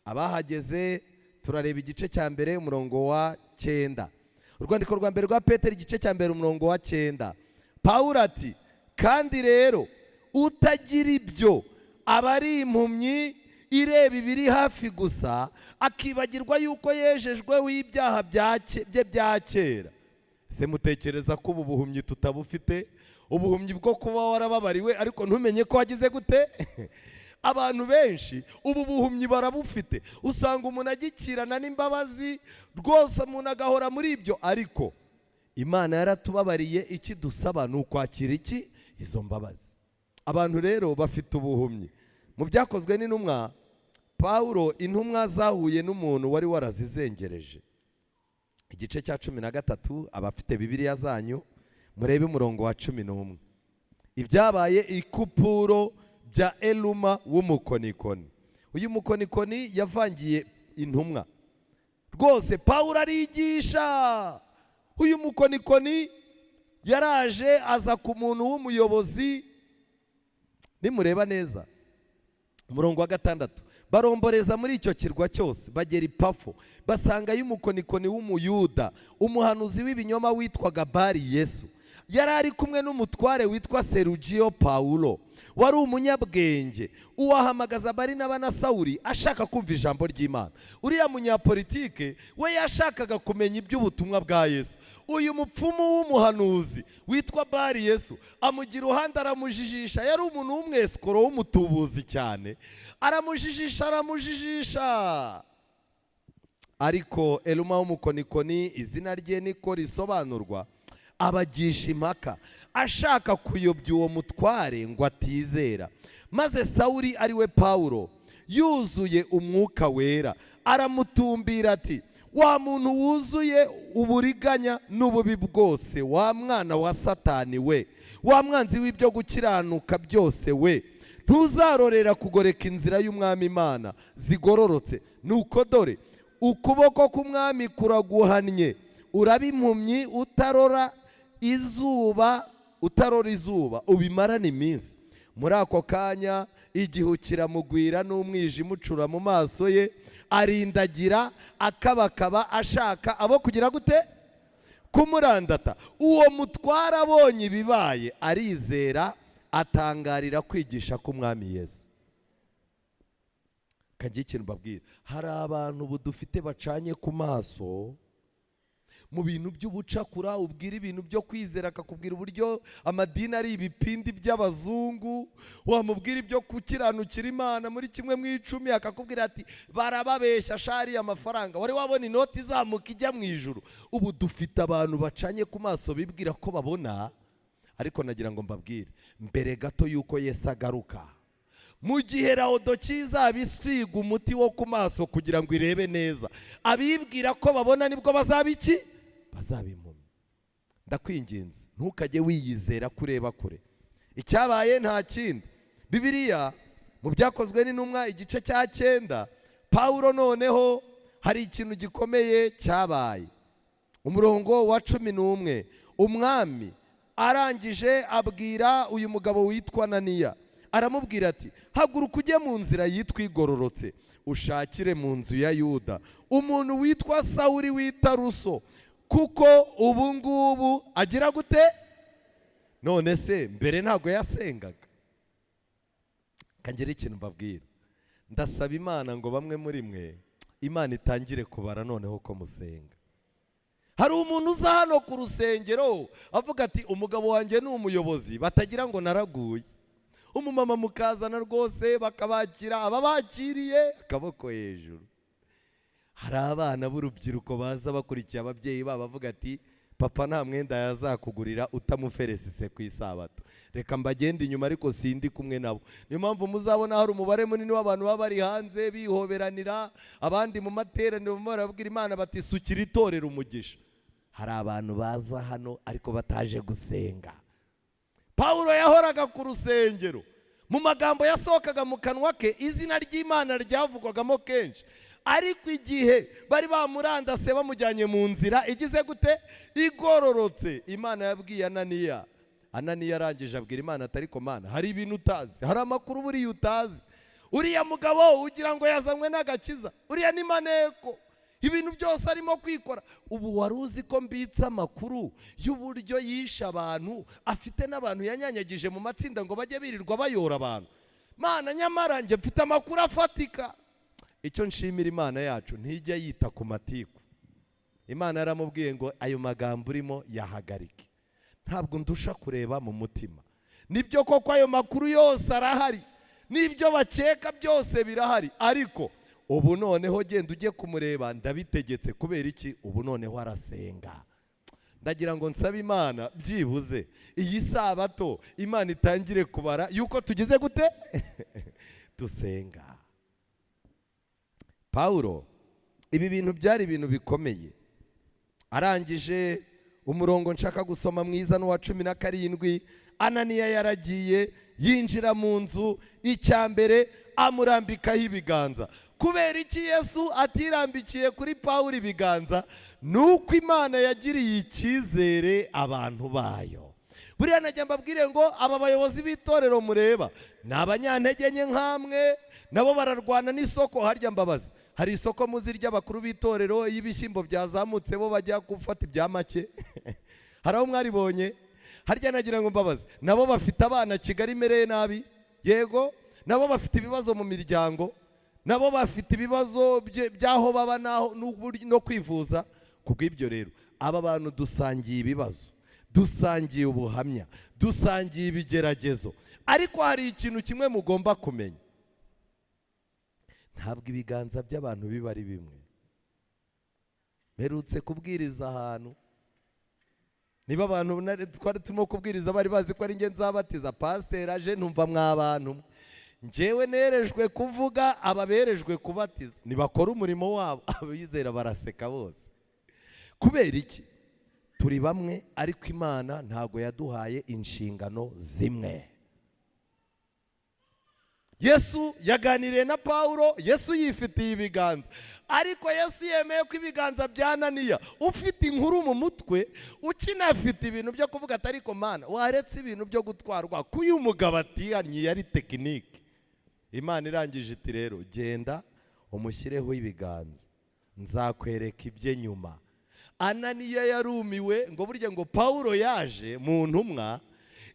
abahageze turareba igice cya mbere umurongo wa 9. Urwandiko rwa mbere rwa Petero igice cya mbere umurongo wa 9. Pawulo ati, kandi rero utagira ibyo aba ari impumyi ireba ibiri hafi gusa, akibagirwa yuko yejejweho ibyaha bye bya kera. Se mutekereza ko ubu buhumyi tutabufite? Ubuhumyi bwo kuba warababariwe ariko ntumenye ko wagize gute? Abantu benshi ubu buhumyi barabufite. Usanga umuntu agikirana n'imbabazi rwose, umuntu agahora muri ibyo, ariko Imana yaratubabariye. Iki dusaba ni ukwakira iki? Izo mbabazi. Abantu rero bafite ubuhumyi. Mu byakozwe n'intumwa, Pawulo, intumwa zahuye n'umuntu wari warazizengereje. Igice cya 13, abafite Bibiliya zanyu murebe umurongo wa 11. Ibyabaye ikupuro bya Eluma w'umukonikoni. Uyu mukonikoni yavangiye intumwa rwose. Pawulo arigisha. Uyu mukonikoni yaraje aza ku muntu w'umuyobozi. Nimureba neza umurongo wa 6, baromboreza muri icyo kirwa cyose bagera i Pafo, basangayo umukonikoni w'umuyuda, umuhanuzi w'ibinyoma witwaga Bari Yesu. Yari ari kumwe n'umutware witwa Serugio Paulo, wari umunyabwenge, uwahamagaza Barinaba na Sawuli ashaka kumva ijambo ry'Imana. Uriya munyapolitike we yashakaga kumenya iby'ubutumwa bwa Yesu. Uyu mupfumu w'umuhanuzi witwa Bari Yesu amugira uruhande, aramujijisha. Yari umuntu w'umwesikoro w'umutubuzi cyane, aramujijisha. Ariko Eluma w'umukonikoni, izina rye niko risobanurwa, abagisha impaka ashaka kuyobya uwo mutware ngo atizera. Maze Sawuli ari we Paulo, yuzuye umwuka wera, aramutumbira ati, wa muntu wuzuye uburiganya n'ububi bwose, wa mwana wa Satani we, wa mwanzi w'ibyo gukiranuka byose we, ntuzarorera kugoreka inzira y'umwami Imana zigororotse. Nuko dore ukuboko k'umwami kuraguhannye, uraba impumyi utarora izuba ubimarana iminsi. Muri ako kanya igihu kiramugwira n'umwijima ucura mu maso ye, arindagira akabakaba ashaka abo kugira gute? Kumurandata. Uwo mutware abonye ibibaye arizera, atangarira kwigisha k'umwami Yesu. Kagiye ikintu mbabwira, hari abantu budufite bacanye ku maso mu bintu by'ubucakura. Ubwira ibintu byo kwizera akakubwira uburyo amadini ari ibipindi by'abazungu, wamubwira ibyo gukiranukira Imana muri 1/10 akakubwira ati barababeshya shari amafaranga, wari wabona inoti izamuka ijya mu ijuru. Ubu dufite abantu bacanye ku maso bibwira ko babona, ariko nagira ngo mbabwire, mbere gato yuko Yesu agaruka, mu gihe Laodikiya izabisiga umuti wo ku maso kugira ngo irebe neza, abibwira ko babona nibwo bazaba iki? Bazaba impumyi. Ndakwinginze ntukajye wiyizera kureba kure. Icyabaye nta kindi. Bibiliya mu byakozwe n'intumwa igice cya 9, Paulo noneho hari ikintu gikomeye cyabaye. Umurongo wa 11, umwami arangije abwira uyu mugabo witwa Ananiya, aramubwira ati, haguruka ujye mu nzira yitwa igororotse, ushakire mu nzu ya Yuda umuntu witwa Sawuli w'Itaruso, kuko ubu ngubu agira gute? None se mbere ntago yasengaga? Kangira ikintu mbabwira, ndasaba Imana ngo bamwe muri mwe Imana itangire kubara noneho ko musenga. Hari umuntu uza hano ku rusengero avuga ati, umugabo wanjye ni umuyobozi, batagira ngo naraguye. Umumama mukazana rwose bakabakira, ababakiriye akaboko hejuru. Hari abana b'urubyiruko baza bakurikiye ababyeyi babo bavuga ati, papa nta mwenda yazakugurira utamuferesise ku isabato, reka mbagende inyuma ariko sindi kumwe nabo. Niyo mpamvu muzabona hari umubare munini w'abantu baba bari hanze bihoberanira, abandi mu materaniro barabwira Imana bati, sukira itorero umugisha. Hari abantu baza hano ariko bataje gusenga. Paulo yahoraga ku rusengero, mu magambo yasohokaga mu kanwa ke izina ry'Imana ryavugwagamo kenshi. Ariko igihe bari bamurandase bamujyanye mu nzira igize gute? Igororotse, Imana yabwiye Ananiya. Ananiya arangije abwira Imana ati, ariko Mana, hari ibintu utazi, hari amakuru buriya utazi. Uriya mugabo ugira ngo yazanywe n'agakiza, uriya ni maneko, ibintu byose arimo kwikora. Ubu wari uzi ko mbitse amakuru y'uburyo yishe abantu, afite n'abantu yanyanyagije mu matsinda ngo bajye birirwa bayora abantu. Mana, nyamara njye mfite amakuru afatika. Icyo nshimira Imana yacu, ntijya yita ku matiku. Imana yaramubwiye ngo ayo magambo urimo yahagarike. Ntabwo ndusha kureba mu mutima. Nibyo koko ayo makuru yose arahari, nibyo bakeka byose birahari, ariko ubu noneho genda ujye kumureba, ndabitegetse. Kubera iki? Ubu noneho arasenga. Ndagira ngo nsabe Imana byibuze iyi sabato Imana itangire kubara yuko tugize gute? Tusenga. Paulo ibi bintu byari ibintu bikomeye. Arangije umurongo nshaka gusoma mwiza n'uwa 17, Ananiya yaragiye yinjira mu nzu, icyambere amurambikaho ibiganza. Kubera iki Yesu atirambikiye kuri Paulo ibiganza? Nuko Imana yagiriye icyizere abantu bayo. buriya najya mbabwire ngo aba bayobozi b'itorero mureba ni abanyantege nke nkamwe, nabo bararwana n'isoko. Harya mbabazi, hari isoko muzi ry'abakuru b'itorero iyo ibishyimbo byazamutse bo bajya gufata ibya make hari aho mwaribonye? Harya nagira ngo mbabazi, nabo bafite abana Kigali imereye nabi, yego, nabo bafite ibibazo mu miryango, nabo bafite ibibazo by'aho baba no kwivuza. Kubw'ibyo rero aba bantu dusangiye ibibazo, dusangiye ubuhamya, dusangiye ibigeragezo, ariko hari ikintu kimwe mugomba kumenya: ntabwo ibiganza by'abantu biba ari bimwe. Mperutse kubwiriza ahantu, niba abantu twari turimo kubwiriza bari bazi ko ari nge nzabatiza, pasiteri aje numva mw'abantu, njyewe nerejwe kuvuga, ababerejwe kubatiza nibakora umurimo wabo, abizera baraseka bose. Kubera iki? Turi bamwe, ariko Imana ntago yaduhaye inshingano zimwe. Yesu yaganiriye na Paulo, Yesu yifitiye ibiganza, ariko Yesu yemeye ko ibiganza byananiya. Ufite inkuru mu mutwe, ukinafite ibintu byo kuvuga ati ariko Mana waretse ibintu byo gutwarwa kuyu umugabo atihannye yari tekinike. Imana irangije iti rero genda umushyireho ibiganza, nzakwereka ibye nyuma. Ananiya yarumiwe ngo burya ngo Paulo yaje mu ntumwa,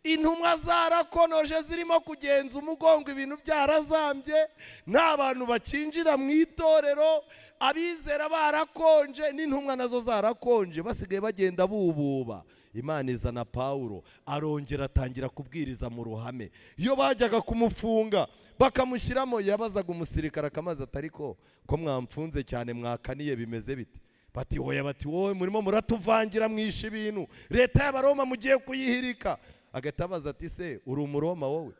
intumwa zarakonoje zirimo kugenza umugongo, ibintu byarazambye, nta bantu bakinjira mu itorero, abizera barakonje, n'intumwa nazo zarakonje, basigaye bagenda bububa. Imana izana Paulo, arongera atangira kubwiriza mu ruhame. Iyo bajyaga kumufunga bakamushyiramo, yabazaga umusirikare akamaze ati ariko ko mwamfunze cyane mwakaniye bimeze bite? Bati oya, bati wowe murimo muratuvangira mwishe ibintu, leta y'Abaroma mugiye kuyihirika. Agahita abaza ati se uri umuroma wowe?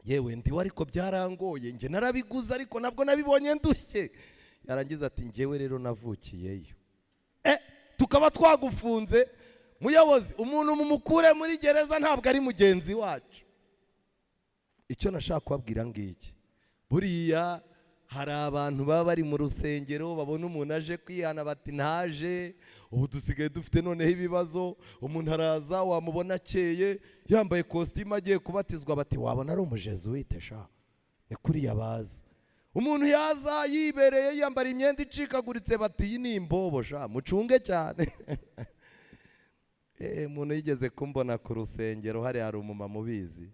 Yewe ndiwe, ariko byarangoye, nge narabiguze ariko nabwo nabibonye ndushye. Yarangiza ati ngewe rero navukiyeyo. Tukaba twagufunze muyobozi, umuntu mumukure muri gereza ntabwo ari mugenzi wacu. Icyo nashaka kubabwira ngiki, buriya hari abantu baba bari mu rusengero, babona umuntu aje kwihana bati ntaje, ubu dusigaye dufite noneho ibibazo. Umuntu araza wamubona akeye yambaye kositimu agiye kubatizwa, bati wabona ari umujezuwite sha, ni kuriya baza. Umuntu yaza yibereye yambara imyenda icikaguritse, bati iyi ni imbobo sha, mucunge cyane. Umuntu yigeze kumbona ku rusengero, hari umumama ubizi,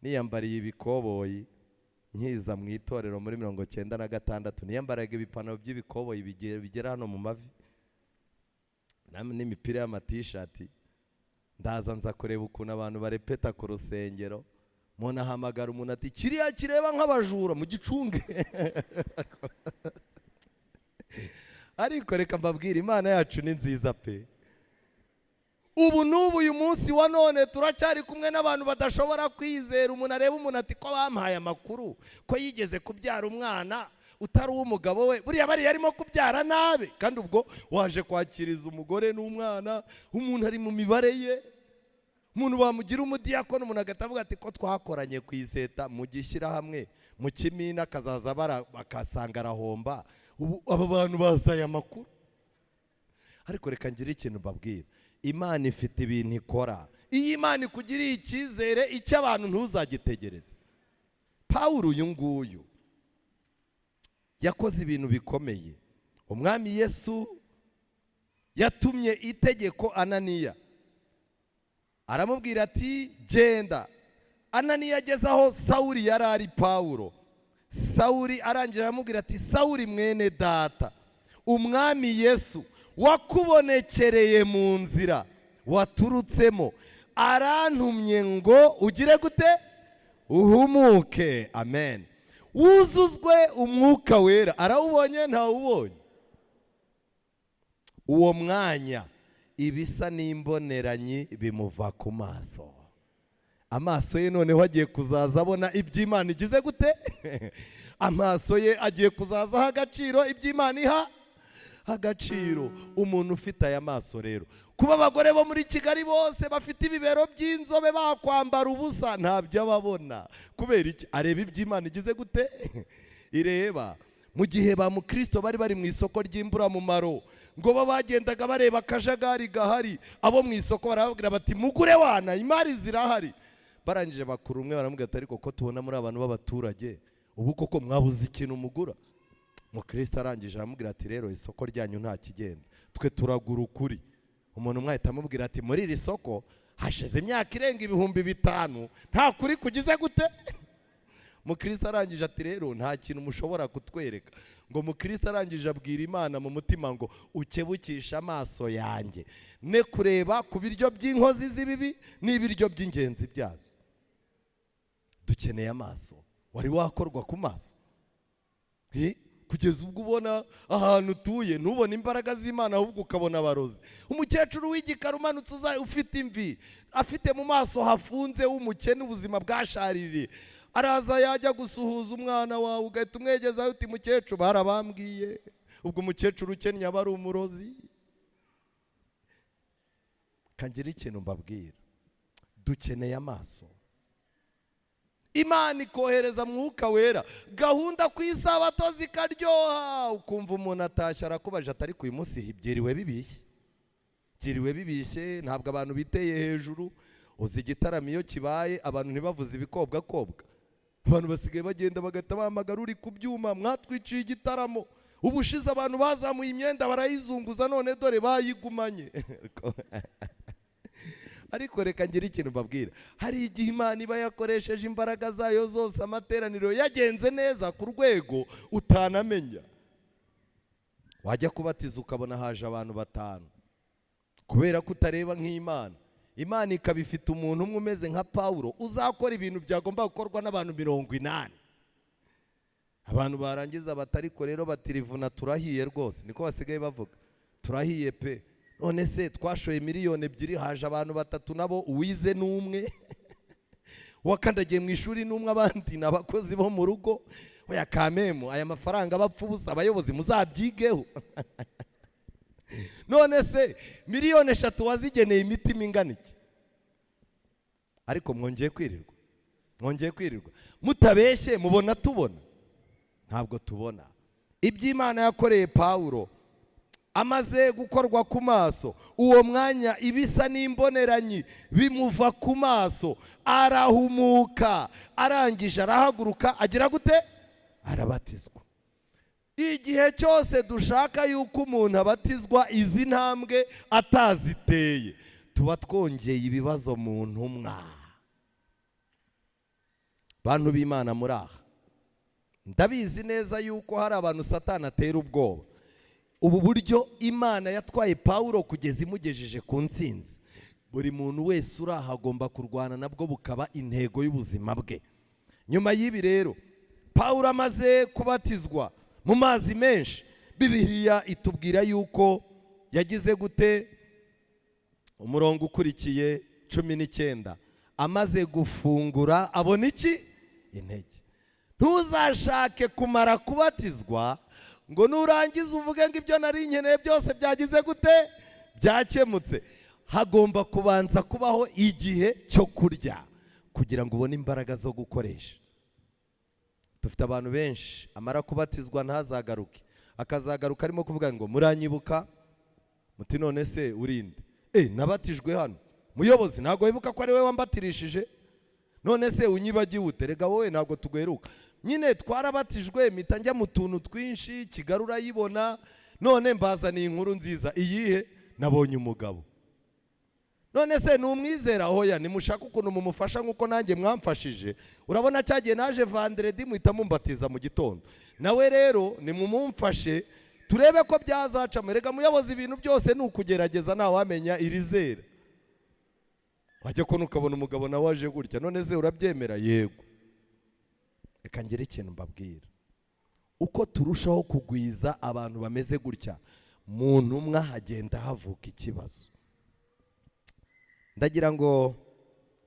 niyambariye ibikoboyi nkiza mu itorero muri 96, niyambaraga ibipantaro by'ibikoboyi bigera hano mu mavi n'imipira y'amatishati. Ndaza nza kureba ukuntu abantu barepeta ku rusengero, umuntu ahamagara umuntu ati kiriya kireba nk'abajura mu gicunge. Ariko reka mbabwire, Imana yacu ni nziza pe. Ubu n'ubu uyu munsi wa none turacyari kumwe n'abantu badashobora kwizera. Umuntu areba umuntu ati ko bampaye amakuru ko yigeze kubyara umwana utari uw'umugabo we, buriya bari yarimo kubyara nabe, kandi ubwo waje kwakiriza umugore n'umwana, umuntu ari mu mibare ye. Umuntu bamugira umudiyakono, umuntu agatavuga ati ko twakoranye ku iseta mu gishyira hamwe mu kimina, kazaza bakasanga arahomba. Ubu aba bantu bazaye amakuru. Ariko reka ngire ikintu mbabwira, Imana ifite ibintu ikora. Iyo Imana ikugiriye icyizere, icyo abantu ntuzagitegereze. Paulo uyu nguyu yakoze ibintu bikomeye. Umwami Yesu yatumye itegeko Ananiya, aramubwira ati genda. Ananiya ageze aho Sawuli yari ari, Paulo, Sawuli arangira aramubwira ati Sawuli mwene data, umwami Yesu wakubonekereye mu nzira waturutsemo arantumye ngo ugire gute? Uhumuke. Amen. Wuzuzwe umwuka wera. Arawubonye ntawubonye? Uwo mwanya ibisa n'imboneranyi bimuva ku maso. Amaso ye noneho agiye kuzaza abona iby'Imana igize gute? Amaso ye agiye kuzazaho agaciro iby'Imana iha agaciro. Umuntu ufite aya maso rero, kuba abagore bo muri Kigali bose bafite ibibero by'inzobe bakwambara ubusa ntabyo ababona. Kubera iki? Areba iby'Imana igize gute? Ireba. Mu gihe ba mukristo bari mu isoko ry'imburamumaro, ngo bagendaga bareba akajagari gahari, abo mu isoko barababwira bati mugure wana imari zirahari. Barangije bakuru umwe baramubwira ati ariko ko tubona muri abantu b'abaturage ubu koko mwabuze ikintu mugura. Mukristo arangije aramubwira ati rero isoko ryanyu nta kigenda, twe turagura ukuri. Umuntu umwe ahita amubwira ati muri iri soko hashize imyaka irenga 5,000 nta kuri kugize gute. Mukristo arangije ati rero nta kintu mushobora kutwereka. Ngo mukristo arangije abwira Imana mu mutima ngo ukebukisha amaso yanjye ne kureba ku biryo by'inkozi z'ibibi n'ibiryo by'ingenzi byazo. Dukeneye amaso. Wari wakorwa ku maso kugeza ubwo ubona ahantu utuye ntubone imbaraga z'Imana ahubwo ukabona abarozi. Umukecuru w'igikara umanutse ufite imvi, afite mu maso hafunze w'umukene, ubuzima bwashaririye, araza yajya gusuhuza umwana wawe ugahita umwegezaho uti mukecuru barabambwiye. Ubwo umukecuru ukennye aba ari umurozi. Kangira ikintu mbabwira, dukeneye amaso. Imana ikohereza mwuka wera, gahunda ku isabato zikaryoha, ukumva umuntu atashye arakubaje atari ku munsi hibyiriwe bibishye. Byiriwe bibishye, ntabwo abantu biteye hejuru. Uzi igitaramo iyo kibaye abantu ntibavuze ibikobwa-kobwa, abantu basigaye bagenda bagahita bahamagara uri ku byuma, mwatwiciye igitaramo. Ubushize abantu bazamuye imyenda barayizunguza none dore bayigumanye. Ariko reka ngira ikintu mbabwira, hari igihe Imana iba yakoresheje imbaraga zayo zose, amateraniro yagenze neza ku rwego utanamenya. Wajya kubatiza ukabona haje abantu 5 kubera ko utareba nk'Imana. Imana ikaba ifite umuntu umwe umeze nka Pawulo uzakora ibintu byagomba gukorwa n'abantu 80. Abantu barangiza batariko rero batirivuna turahiye rwose, niko basigaye bavuga, turahiye pe. None se twashoye miliyoni 2 haje abantu 3 nabo uwize n'umwe wakandagiye mu ishuri n'umwe, abandi n'abakozi bo mu rugo. Oya kamemu aya mafaranga bapfa ubusa, abayobozi muzabyigeho. None se miliyoni 3 wazigeneye imitima ingana iki? Ariko mwongeye kwirirwa mutabeshye mubona tubona? Ntabwo tubona. Iby'Imana yakoreye Pawulo amaze gukorwa ku maso, uwo mwanya ibisa n'imboneranyi bimuva ku maso, arahumuka, arangije arahaguruka, agira gute? Arabatizwa. Igihe cyose dushaka yuko umuntu abatizwa izi ntambwe ataziteye, tuba twongeye ibibazo mu ntumwa. Bantu b'Imana muri aha, ndabizi neza yuko hari abantu Satani atera ubwoba. Ubu buryo Imana yatwaye Pawulo kugeza imugejeje ku ntsinzi, buri muntu wese uri aha agomba kurwana nabwo, bukaba intego y'ubuzima bwe. Nyuma y'ibi rero Pawulo amaze kubatizwa mu mazi menshi, Bibiliya itubwira yuko yagize gute? Umurongo ukurikiye 19, amaze gufungura abona iki? Intege. Ntuzashake kumara kubatizwa ngo nurangiza uvuge ngo ibyo nari nkeneye byose byagize gute? Byakemutse. Hagomba kubanza kubaho igihe cyo kurya kugira ngo ubone imbaraga zo gukoresha. Dufite abantu benshi amara kubatizwa ntazagaruke, akazagaruka arimo kuvuga ngo muranyibuka? Muti none se urinde? Nabatijwe hano. Muyobozi ntago wibuka ko ari we wambatirishije? None se unyibagiwe ute? Rega wowe ntago tuguheruka. Nyine twarabatijwe mpita njya mu tuntu twinshi, Kigarura yibona, none mbazaniye inkuru nziza. Iyihe? Nabonye umugabo. None se numwizera? Hoya nimushaka ukuntu mumufasha nkuko nanjye mwamfashije. Urabona cyagiye naje vendredi muhita mumbatiza mu gitondo. Nawe rero nimumumfashe turebe ko byazaca. Rega muyobozi ibintu byose ni ukugerageza, nta wamenya irizera. Wajya ko nukabona umugabo nawe waje gutya, none se urabyemera? Yego. Reka ngire ikintu mbabwira, uko turushaho kugwiza abantu bameze gutya, mu ntumwa hagenda havuka ikibazo. Ndagira ngo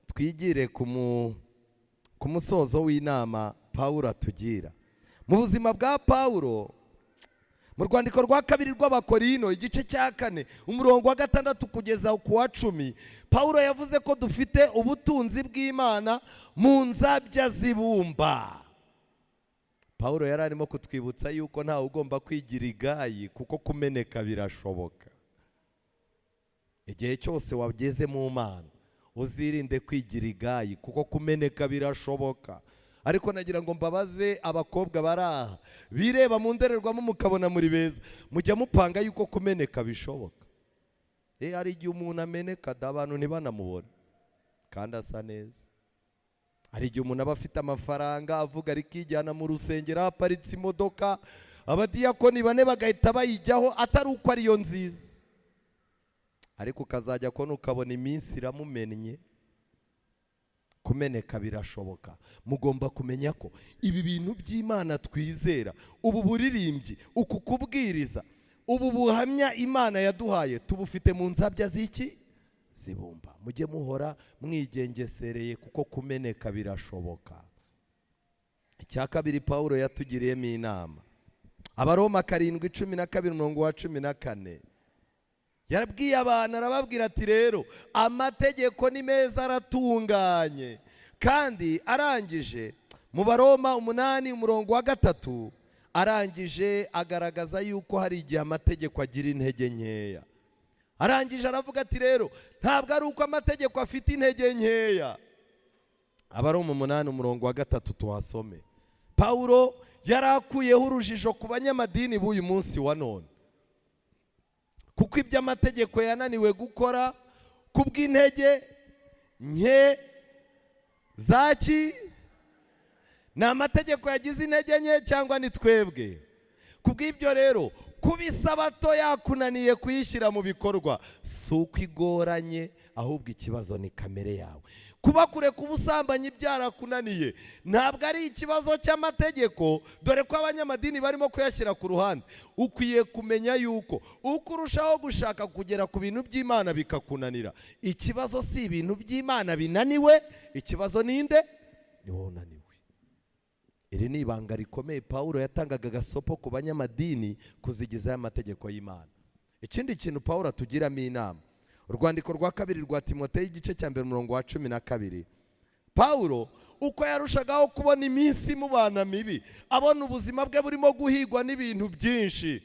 twigire ku musozo w'inama Pawulo atugira. Mu buzima bwa Pawulo, mu rwandiko rwa kabiri rw'Abakorino igice cya 4 umurongo wa 6 kugeza ku wa 10, Pawulo yavuze ko dufite ubutunzi bw'Imana mu nzabya zibumba. Pawulo yari arimo kutwibutsa yuko ntawe ugomba kwigira igayi kuko kumeneka birashoboka. Igihe cyose wageze mu Mana uzirinde kwigira igayi kuko kumeneka birashoboka. Ariko nagira ngo mbabaze abakobwa baraha bireba mu ndorerwamo mukabona muri beza, mujya mupanga yuko kumeneka bishoboka. Hari igihe umuntu ameneka abantu ntibanamubona kandi asa neza. Hari igihe umuntu aba afite amafaranga avuga arikijyana mu rusengero aparitse imodoka, abadiyakoni bane bagahita bayijyaho atari uko ariyo nziza. Ariko ukazajya kubona ukabona iminsi iramumennye. Kumeneka birashoboka. Mugomba kumenya ko ibi bintu by'Imana twizera, ubu buririmbyi, uku kubwiriza, ubu buhamya Imana yaduhaye tubufite mu nzabya z'iki zibumba. Mujye muhora mwigengesereye kuko kumeneka birashoboka. Icya kabiri Pawulo yatugiriyemo inama, Abaroma 7:12-14 yabwiye abantu, arababwira ati rero amategeko ni meza aratunganye. Kandi arangije mu Baroma 8:3 arangije agaragaza yuko hari igihe amategeko agira intege nkeya. Arangije aravuga ati rero ntabwo ari uko amategeko afite intege nkeya. Abaroma 8:3 tuhasome. Pawulo yarakuyeho urujijo ku banyamadini b'uyu munsi wa none, kuko ibyo amategeko yananiwe gukora kubw'intege nke zaki. Ni amategeko yagize intege nke cyangwa ni twebwe? Kubw'ibyo rero kuba isabato yakunaniye kuyishyira mu bikorwa si uko igoranye, ahubwo ikibazo ni kamere yawe. Kuba kure ku busambanyi byarakunaniye ntabwo ari ikibazo cy'amategeko, dore ko abanyamadini barimo kuyashyira ku ruhande. Ukwiye kumenya yuko uko urushaho gushaka kugera ku bintu by'Imana bikakunanira, ikibazo si ibintu by'Imana binaniwe, ikibazo ninde? Ni wowe unaniwe. Iri ni ibanga rikomeye Pawulo yatangaga gasopo ku banyamadini kuzigizaho amategeko y'Imana. Ikindi kintu Pawulo atugiramo inama, urwandiko rwa kabiri rwa Timoteyo igice cya 1:12, Pawulo uko yarushagaho kubona iminsi imubana mibi, abona ubuzima bwe burimo guhigwa n'ibintu byinshi,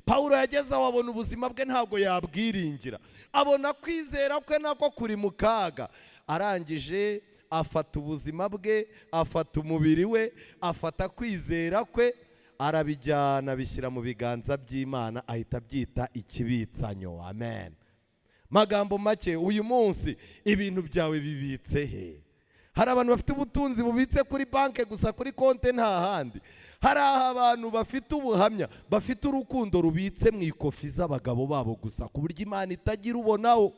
Pawulo yageze aho abona ubuzima bwe ntabwo yabwiringira, abona kwizera kwe nako kuri mu kaga. Arangije afata ubuzima bwe, afata umubiri we, afata kwizera kwe, arabijyana bishyira mu biganza by'Imana, ahita byita ikibitsanyo. Amen. Magambo make, uyu munsi ibintu byawe bibitse he? Hari abantu bafite ubutunzi bubitse kuri banke gusa, kuri konte nta handi. Hari abantu bafite ubuhamya, bafite urukundo rubitse mu ikofi z'abagabo babo gusa, ku buryo Imana itagira ubonaho.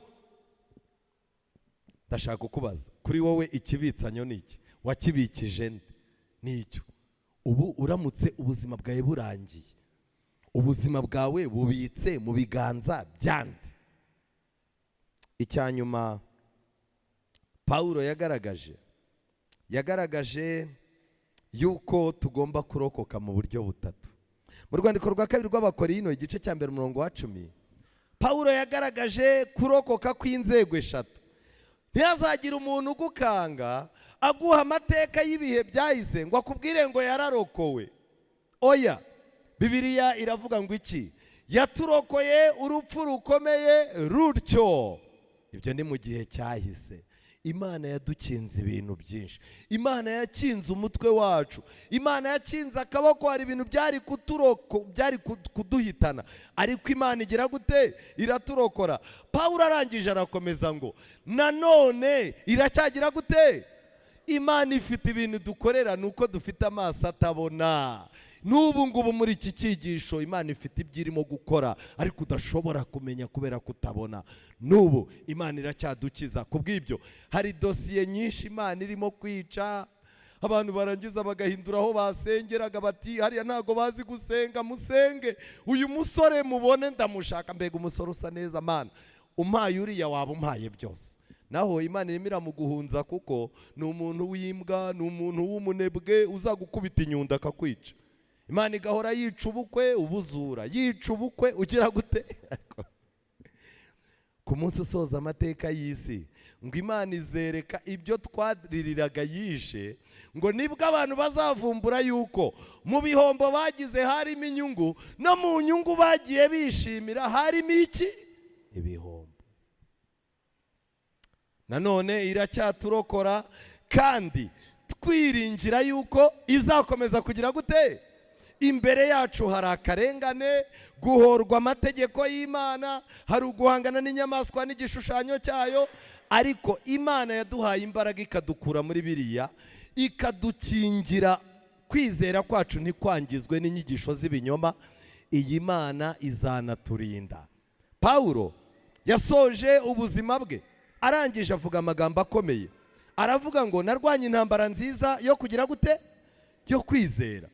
Ndashaka kukubaza, kuri wowe ikibitsanyo ni iki? Wakibikije n'icyo? Ubu uramutse ubuzima bwawe burangiye, ubuzima bwawe bubitse mu biganza byandi. Icyanyuma Pawulo yagaragaje yuko tugomba kurokoka mu buryo butatu. Mu rwandiko rwa kabiri rw'Abakorino igice cya 1:10, Pawulo yagaragaje kurokoka kw'inzego eshatu. Ntihazagira umuntu ugukanga aguha amateka y'ibihe byahise ngo akubwire ngo yararokowe. Oya, Bibiliya iravuga ngo iki? Yaturokoye urupfu rukomeye rutyo. Ibyo ni mu gihe cyahise. Imana yadukinze ibintu byinshi. Imana yakinze umutwe wacu, Imana yakinze akaboko. Hari ibintu byari kuduhitana, ariko Imana igira gute? Iraturokora. Pawulo arangije arakomeza ngo nanone iracyagira gute? Imana ifite ibintu dukorera, nuko dufite amaso atabona. N'ubu ngubu muri iki cyigisho Imana ifite ibyo irimo gukora, ariko udashobora kumenya kubera kutabona. N'ubu Imana iracyadukiza. Kubw'ibyo hari dosiye nyinshi Imana irimo kwica. Abantu barangiza bagahindura aho basengeraga, bati hariya ntago bazi gusenga, musenge. Uyu musore mubone ndamushaka, mbega umusore usa neza Mana, umpaye uriya waba umpaye byose. Naho Imana irimo iramuguhunza kuko ni umuntu w'imbwa, ni umuntu w'umunebwe uzagukubita inyundo akakwica. Imana igahora yica ubukwe ubuzura, yica ubukwe ugira gute? ku munsi usoza amateka y'isi ngo Imana izereka ibyo twaririraga yishe, ngo nibwo abantu bazavumbura yuko mu bihombo bagize harimo inyungu, no mu nyungu bagiye bishimira harimo iki? Ibihombo. Nanone iracyaturokora kandi twiringira yuko izakomeza kugira gute? Imbere yacu hari akarengane, guhorwa amategeko y'Imana, hari uguhangana n'inyamaswa n'igishushanyo cyayo, ariko Imana yaduhaye imbaraga ikadukura muri biriya, ikadukingira kwizera kwacu ntikwangizwe n'inyigisho z'ibinyoma. Iyi Mana izanaturinda. Pawulo yasoje ubuzima bwe arangije avuga amagambo akomeye, aravuga ngo narwanye intambara nziza yo kugira gute? Yo kwizera.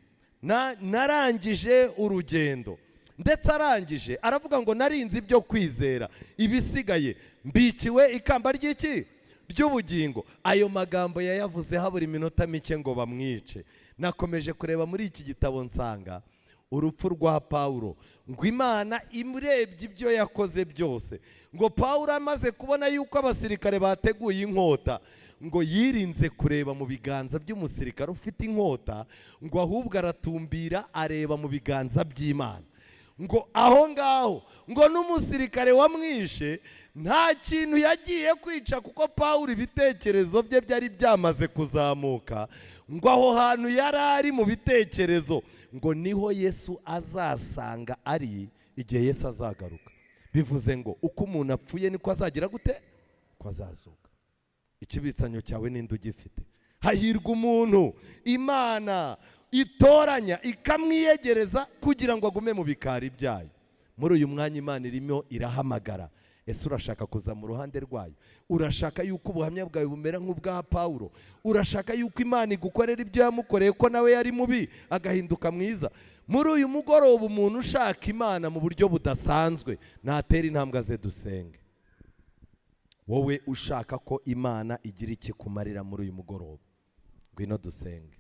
Narangije urugendo, ndetse arangije aravuga ngo narinze ibyo kwizera, ibisigaye mbikiwe ikamba ry'iki? Ry'ubugingo. Ayo magambo yayavuze habura iminota mike ngo bamwice. Nakomeje kureba muri iki gitabo nsanga urupfu rwa Pawulo, ngo Imana imurebye ibyo yakoze byose, ngo Pawulo amaze kubona yuko abasirikare bateguye inkota, ngo yirinze kureba mu biganza by'umusirikare ufite inkota, ngo ahubwo aratumbira areba mu biganza by'Imana. Ngo aho ngaho ngo n'umusirikare wamwishe nta kintu yagiye kwica, kuko Pawulo ibitekerezo bye byari byamaze kuzamuka. Ngo aho hantu yari ari mu bitekerezo, ngo niho Yesu azasanga ari igihe Yesu azagaruka. Bivuze ngo uko umuntu apfuye niko azagira gute? Ko azazuka. Ikibitsanyo cyawe ninde ugifite? Hahirwa umuntu Imana itoranya ikamwiyegereza kugira ngo agume mu bikari byayo. Muri uyu mwanya Imana irimo irahamagara. Ese urashaka kuza mu ruhande rwayo? Urashaka yuko ubuhamya bwawe bumera nk'ubwa Pawulo? Urashaka yuko Imana igukorera ibyo yamukoreye ko nawe yari mubi agahinduka mwiza? Muri uyu mugoroba umuntu ushaka Imana mu buryo budasanzwe natera intambwe ze dusenge. Wowe ushaka ko Imana igira iki kumarira muri uyu mugoroba, ngwino dusenge.